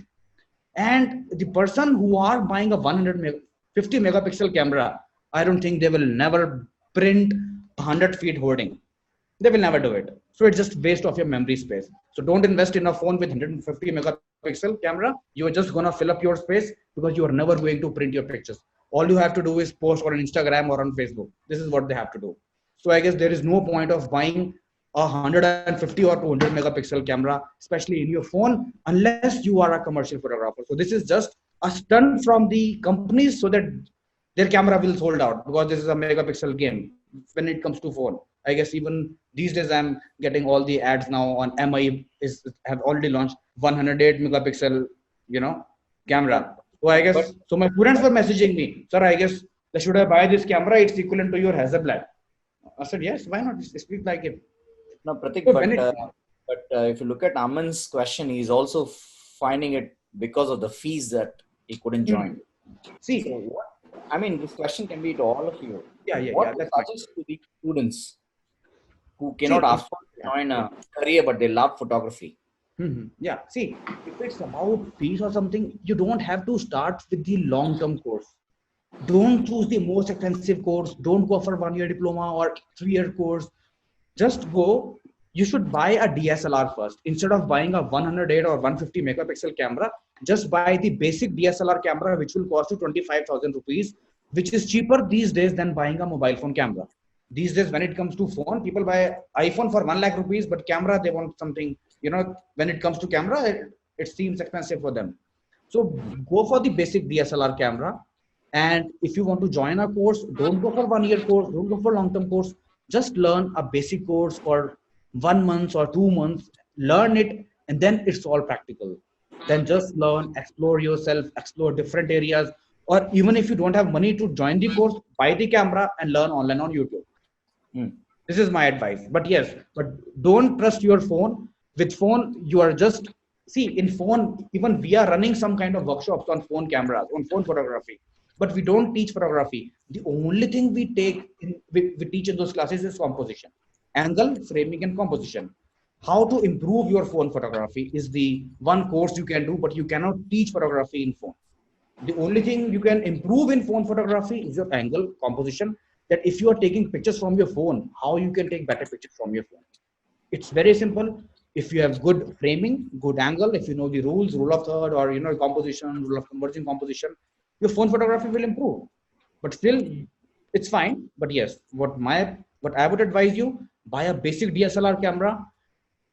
And the person who are buying a 150 megapixel camera, I don't think they will never print 100 feet hoarding. They will never do it. So it's just waste of your memory space. So don't invest in a phone with 150 megapixel camera. You're just gonna fill up your space because you are never going to print your pictures. All you have to do is post on Instagram or on Facebook. This is what they have to do. So I guess there is no point of buying a 150 or 200 megapixel camera, especially in your phone, unless you are a commercial photographer. So this is just a stunt from the companies so that their camera will sold out, because this is a megapixel game when it comes to phone. I guess even these days I'm getting all the ads now on MI have already launched 108 megapixel, camera. So I guess so my students were messaging me, sir, I guess should I buy this camera? It's equivalent to your Hasselblad. I said yes, why not? Speak like it. No, Pratik, So but if you look at Aman's question, he's also finding it because of the fees that he couldn't join. See, So this question can be to all of you. yeah, What do you that's suggest to the students who cannot afford to join a career but they love photography? Yeah, see, if it's about fees or something, you don't have to start with the long-term course. Don't choose the most expensive course. Don't go for 1 year diploma or 3 year course. Just go. You should buy a DSLR first. Instead of buying a 108 or 150 megapixel camera, just buy the basic DSLR camera, which will cost you 25,000 rupees, which is cheaper these days than buying a mobile phone camera. These days, when it comes to phone, people buy iPhone for 1 lakh rupees, but camera, they want something, when it comes to camera, it seems expensive for them. So go for the basic DSLR camera. And if you want to join a course, don't go for 1 year course, don't go for long-term course. Just learn a basic course for 1 month or 2 months, learn it, and then it's all practical. Then just learn, explore yourself, explore different areas. Or even if you don't have money to join the course, buy the camera and learn online on YouTube. This is my advice. But yes, but don't trust your phone. With phone, you are just, see, in phone, even we are running some kind of workshops on phone cameras, on phone photography. But we don't teach photography. The only thing we teach in those classes is composition, angle, framing, and composition. How to improve your phone photography is the one course you can do, but you cannot teach photography in phone. The only thing you can improve in phone photography is your angle, composition. That if you are taking pictures from your phone, how you can take better pictures from your phone. It's very simple. If you have good framing, good angle, if you know the rules, rule of third, or composition, rule of converging composition, your phone photography will improve. But still, it's fine. But yes, what I would advise you, buy a basic DSLR camera,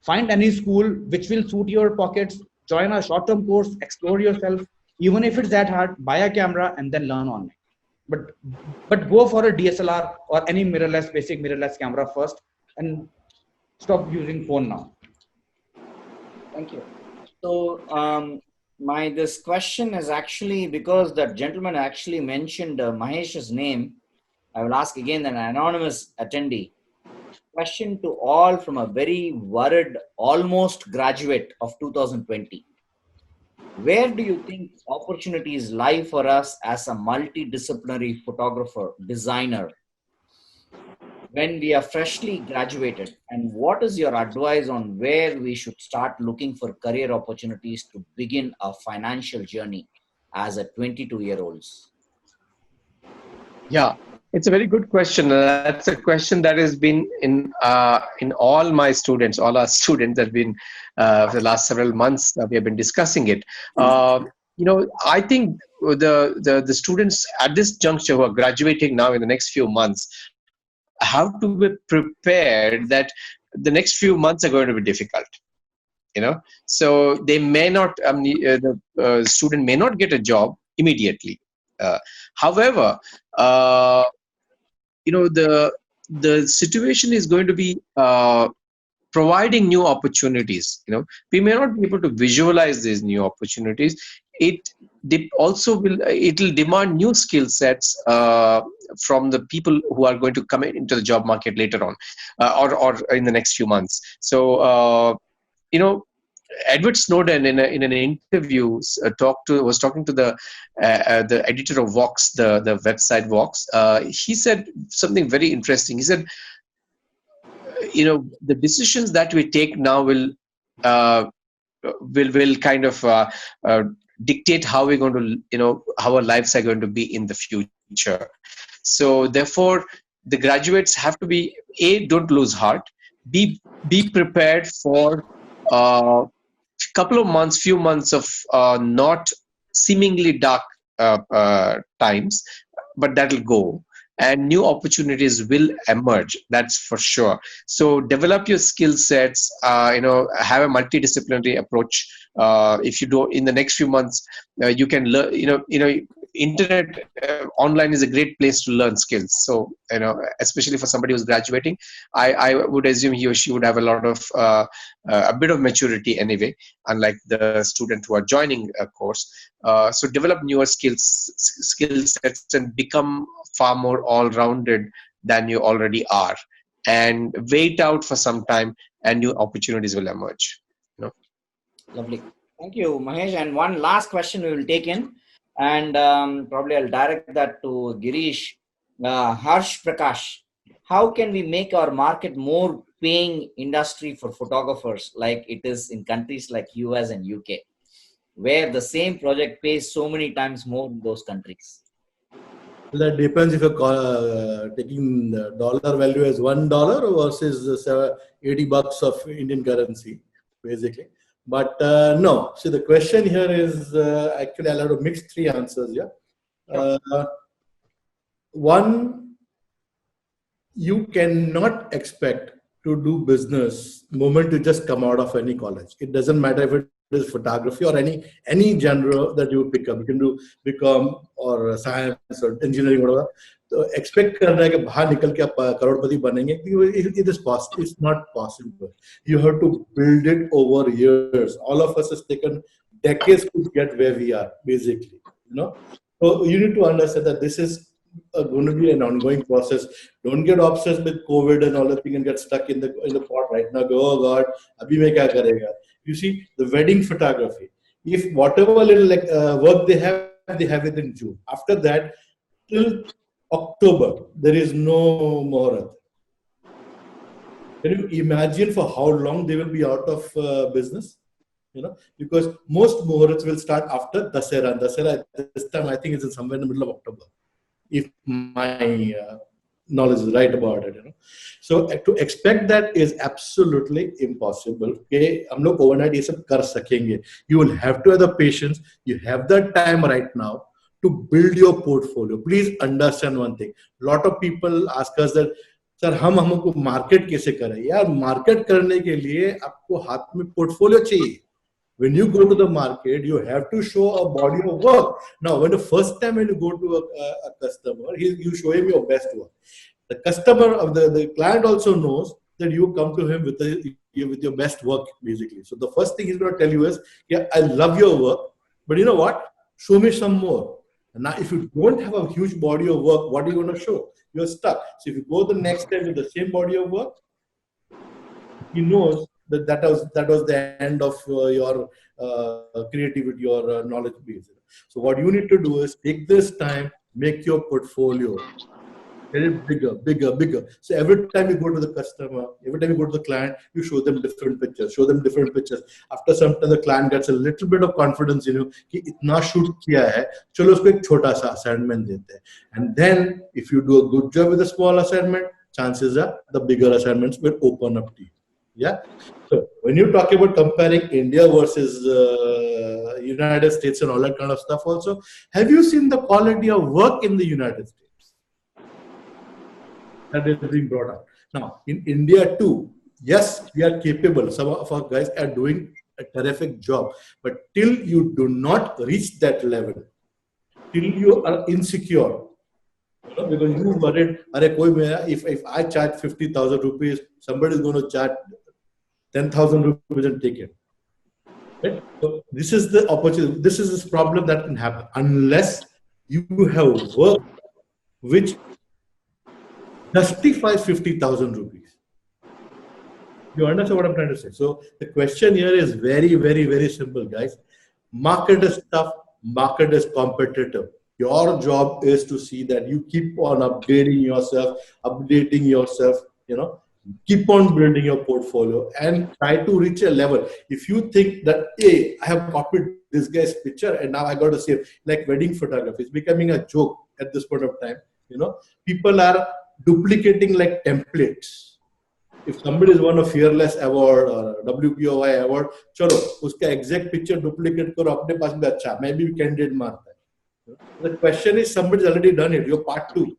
find any school which will suit your pockets, join a short-term course, explore yourself. Even if it's that hard, buy a camera and then learn online. But go for a DSLR or any basic mirrorless camera first, and stop using phone now. Thank you. So this question is actually because that gentleman actually mentioned Mahesh's name. I will ask again an anonymous attendee. Question to all from a very worried, almost graduate of 2020. Where do you think opportunities lie for us as a multidisciplinary photographer, designer, when we are freshly graduated? And what is your advice on where we should start looking for career opportunities to begin a financial journey as a 22-year-olds? Yeah, it's a very good question. That's a question that has been in all my students, all our students that have been for the last several months we have been discussing it. I think the students at this juncture who are graduating now in the next few months have to be prepared that the next few months are going to be difficult. So they may not, the student may not get a job immediately. However, the situation is going to be providing new opportunities. We may not be able to visualize these new opportunities also it'll demand new skill sets from the people who are going to come into the job market later on, or in the next few months. So Edward Snowden in an interview was talking to the editor of Vox, the website Vox. He said something very interesting. He said, the decisions that we take now uh, will kind of dictate how we're going to, how our lives are going to be in the future. So therefore, the graduates have to be, don't lose heart, be prepared for few months of not seemingly dark times, but that'll go, and new opportunities will emerge. That's for sure. So develop your skill sets. Have a multidisciplinary approach. If you do in the next few months, you can learn. Internet online is a great place to learn skills. So especially for somebody who's graduating, I would assume he or she would have a lot of a bit of maturity anyway, unlike the student who are joining a course. So develop newer skill sets and become far more all-rounded than you already are, and wait out for some time and new opportunities will emerge. Lovely. Thank you, Mahesh. And one last question we will take in, and probably I'll direct that to Girish. Harsh Prakash, how can we make our market more paying industry for photographers like it is in countries like US and UK, where the same project pays so many times more in those countries? Well, that depends if you're taking the dollar value as $1 versus $80 of Indian currency, basically. But no, see, the question here is actually I'll have to mix three answers. Yeah, one, you cannot expect to do business the moment you just come out of any college. It doesn't matter if it is photography or any genre that you pick up. You can do become or science or engineering, whatever. So expect करना है कि बाहर निकल के आप करोड़पति बनेंगे. It is possible. It's not possible. You have to build it over years. All of us has taken decades to get where we are, basically. So you need to understand that this is going to be an ongoing process. Don't get obsessed with COVID and all that thing and get stuck in the pot right now. Go, oh God, abhi mein kya karega? You see, the wedding photography. If whatever little work they have it in June. After that, till October, there is no Muhurat. Can you imagine for how long they will be out of business? Because most Muhurats will start after Dasera. Dasera this time I think is somewhere in the middle of October, if my knowledge is right about it. So to expect that is absolutely impossible. Okay, हम लोग overnight ये सब कर सकेंगे. You will have to have the patience. You have the time right now to build your portfolio. Please understand one thing. Lot of people ask us that, sir हमको market कैसे करें? यार market करने के लिए आपको हाथ में portfolio चाहिए. When you go to the market, you have to show a body of work. Now, when the first time when you go to a customer, you show him your best work. The customer of the client also knows that you come to him with your best work, basically. So the first thing he's going to tell you is, yeah, I love your work, but you know what? Show me some more. And now, if you don't have a huge body of work, what are you going to show? You're stuck. So if you go the next time with the same body of work, he knows that was the end of your creativity, your knowledge base. So what you need to do is take this time, make your portfolio, get it bigger. So every time you go to the customer, every time you go to the client, you show them different pictures. After some time, the client gets a little bit of confidence in you. कि इतना shoot किया है, चलो उसको एक छोटा सा assignment देते हैं. And then if you do a good job with a small assignment, chances are the bigger assignments will open up to you. Yeah. So when you talk about comparing India versus United States and all that kind of stuff also, have you seen the quality of work in the United States that is being brought up? Now, in India too, yes, we are capable. Some of our guys are doing a terrific job. But till you do not reach that level, till you are insecure, because you worried, if I charge 50,000 rupees, somebody is going to charge 10,000 rupees and take it. Right? So this is the opportunity. This is this problem that can happen unless you have work which justifies 50,000 rupees. You understand what I'm trying to say? So the question here is very, very, very simple, guys. Market is tough. Market is competitive. Your job is to see that you keep on upgrading yourself, updating yourself, you know, keep on building your portfolio and try to reach a level. If you think that, hey, I have copied this guy's picture and now I got to save, like wedding photography, it's becoming a joke at this point of time. You know, people are duplicating like templates. If somebody is won a fearless award or a WPOI award, चलो उसका exact picture duplicate करो अपने पास भी अच्छा, maybe candidate मारता है. The question is somebody's already done it. You're part two.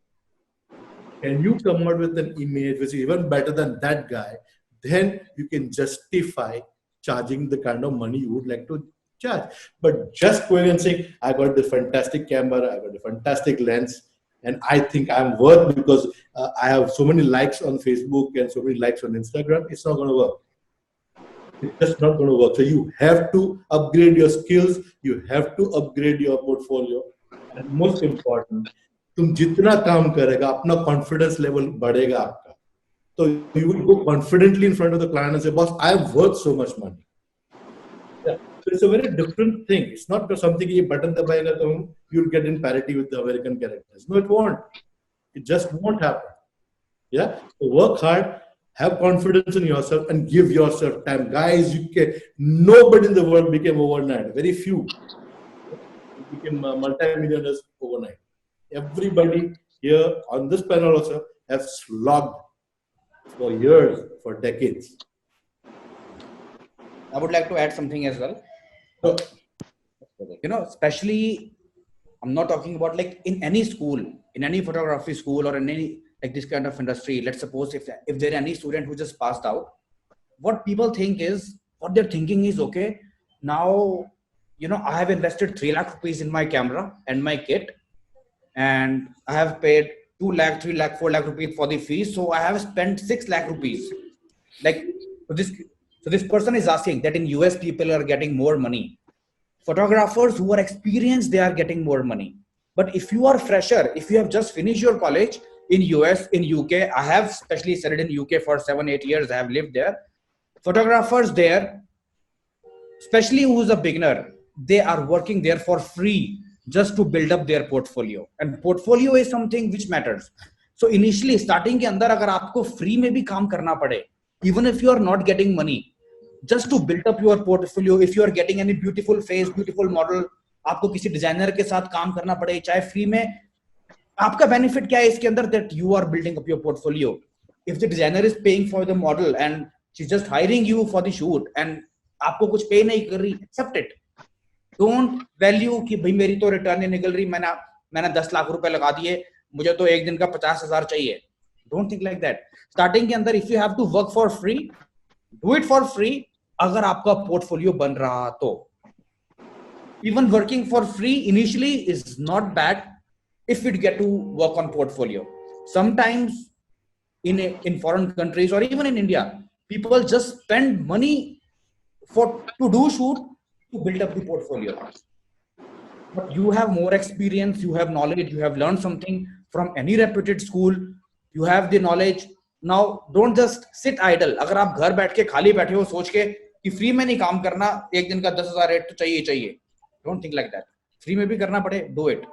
Can you come out with an image which is even better than that guy? Then you can justify charging the kind of money you would like to charge. But just going and saying, I got the fantastic camera, I got the fantastic lens, and I think I'm worth because I have so many likes on Facebook and so many likes on Instagram, it's not going to work. It's just not going to work. So you have to upgrade your skills, you have to upgrade your portfolio, and most important, तुम जितना काम करेगा अपना confidence level बढ़ेगा आपका. So you will go confidently in front of the client and say, boss, I am worth so much money. Yeah. So it's a very different thing. It's not something you button dabayega तो you'll get in parity with the American characters. No, it won't. It just won't happen. Yeah. So work hard, have confidence in yourself, and give yourself time. Guys, nobody in the world became overnight. Very few became multi-millionaires overnight. Everybody here on this panel also have slogged for years, for decades. I would like to add something as well. So, You know, especially, I'm not talking about like in any school, in any photography school or in any like this kind of industry. Let's suppose if there are any student who just passed out, what people think is, what they're thinking is, okay, now, you know, I have invested 3 lakh rupees in my camera and my kit, and I have paid 2 lakh, 3 lakh, 4 lakh rupees for the fees. So I have spent 6 lakh rupees. Like, so this person is asking that in US people are getting more money. Photographers who are experienced, they are getting more money. But if you are fresher, if you have just finished your college in US, in UK, I have especially studied in UK for 7-8 years. I have lived there. Photographers there, especially who's a beginner, they are working there for free just to build up their portfolio. And portfolio is something which matters. So initially, starting के अंदर अगर आपको free में भी काम करना पड़े, even if you are not getting money, just to build up your portfolio, if you are getting any beautiful face, beautiful model, आपको किसी डिजाइनर के साथ काम करना पड़े, चाहे फ्री में, आपका बेनिफिट क्या है इसके अंदर, that you are building up your portfolio. If the designer is paying for the model and she's just hiring you for the shoot and आपको कुछ पे नहीं कर रही, accept it. Don't value कि भाई मेरी तो रिटर्न नहीं निकल रही, मैंने 10 लाख रुपए लगा दिए, मुझे तो एक दिन का 50,000 चाहिए. Don't think like that. Starting के अंदर, if you have to work for free, do it for free. अगर आपका portfolio बन रहा तो. Even working for free initially is not bad if you get to work on portfolio. Sometimes in foreign countries or even in India, people just spend money to do shoot to build up the portfolio. But you have more experience, you have knowledge, you have learned something from any reputed school, you have the knowledge. Now don't just sit idle. अगर आप घर बैठ के खाली बैठे हो सोच के कि फ्री में नहीं काम करना, एक दिन का 10,000 रेट तो चाहिए. Don't think like that. Free में भी करना पड़े, do it.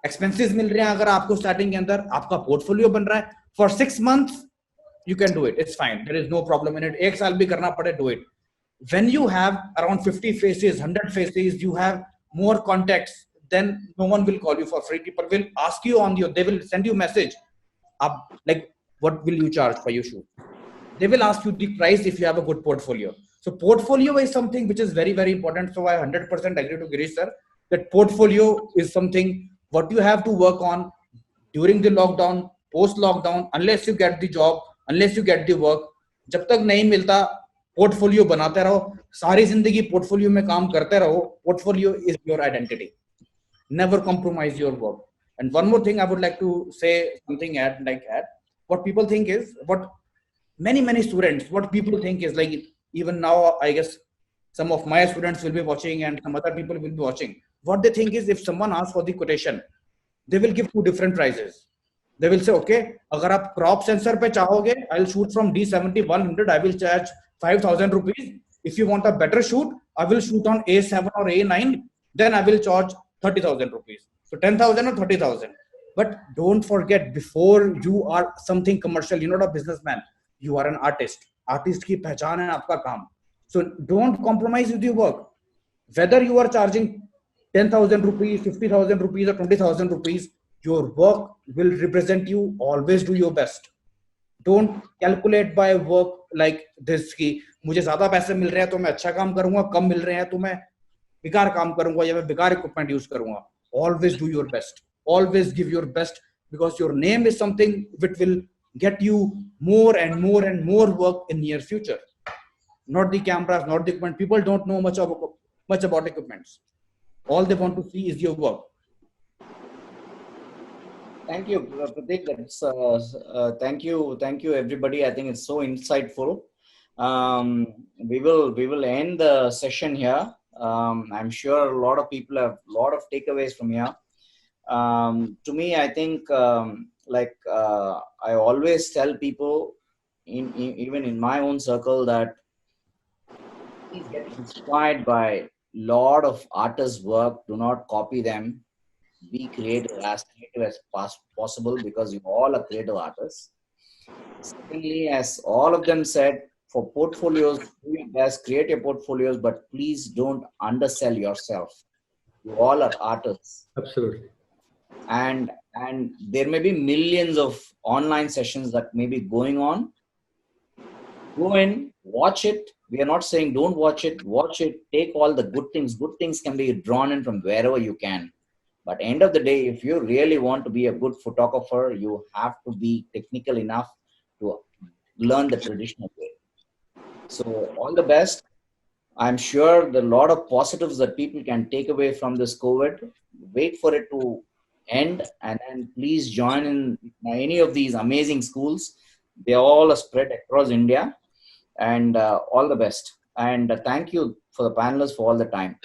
Expenses मिल रहे हैं अगर आपको स्टार्टिंग के अंदर, आपका पोर्टफोलियो बन रहा है, for 6 months you can do it. It's fine. There is no problem in it. एक साल भी करना पड़े, do it. When you have around 50 faces, 100 faces, you have more contacts, then no one will call you for free. People will ask you they will send you message. Like, what will you charge for your shoot? They will ask you the price if you have a good portfolio. So portfolio is something which is very, very important. So I 100% agree to Girish sir that portfolio is something what you have to work on during the lockdown, post lockdown, unless you get the job, unless you get the work. जब तक नहीं मिलता, portfolio बनाते रहो, सारी जिंदगी portfolio में काम करते रहो. Portfolio is your identity. Never compromise your work. And one more thing I would like to say something what people think is, what many students, what people think is like, even now, I guess some of my students will be watching and some other people will be watching. What they think is if someone asks for the quotation, they will give two different prices. They will say, okay, agar aap crop sensor pe chahoge, I'll shoot from D70 100, I will charge 5,000 rupees. If you want a better shoot, I will shoot on A7 or A9, then I will charge 30,000 rupees. So 10,000 or 30,000. But don't forget, before you are something commercial, you're not a businessman, you are an artist. Artist ki pehchan hai aapka kaam. So don't compromise with your work. Whether you are charging 10,000 rupees, 50,000 rupees, or 20,000 rupees, your work will represent you. Always do your best. Don't calculate by work like this कि मुझे ज्यादा पैसे मिल रहे हैं तो मैं अच्छा काम करूंगा, कम मिल रहे हैं तो मैं बेकार काम करूंगा या मैं बेकार इक्विपमेंट यूज करूंगा. Always do your best. Always give your best, because your name is something which will get you more and more and more work in near future. Not the cameras, not the equipment. People don't know much about equipments. All they want to see is your work. Thank you, Pratik. Thank you, everybody. I think it's so insightful. We will end the session here. I'm sure a lot of people have a lot of takeaways from here. To me, I think I always tell people, even in my own circle, that please get inspired by a lot of artists' work. Do not copy them. Be creative as possible, because you all are creative artists. Secondly, as all of them said, for portfolios, do your best, create your portfolios, but please don't undersell yourself. You all are artists. Absolutely. And there may be millions of online sessions that may be going on. Go in, watch it. We are not saying don't watch it. Watch it. Take all the good things. Good things can be drawn in from wherever you can. But end of the day, if you really want to be a good photographer, you have to be technical enough to learn the traditional way. So all the best. I'm sure there are a lot of positives that people can take away from this COVID. Wait for it to end, and then please join in any of these amazing schools. They all are spread across India, and all the best. And thank you for the panelists for all the time.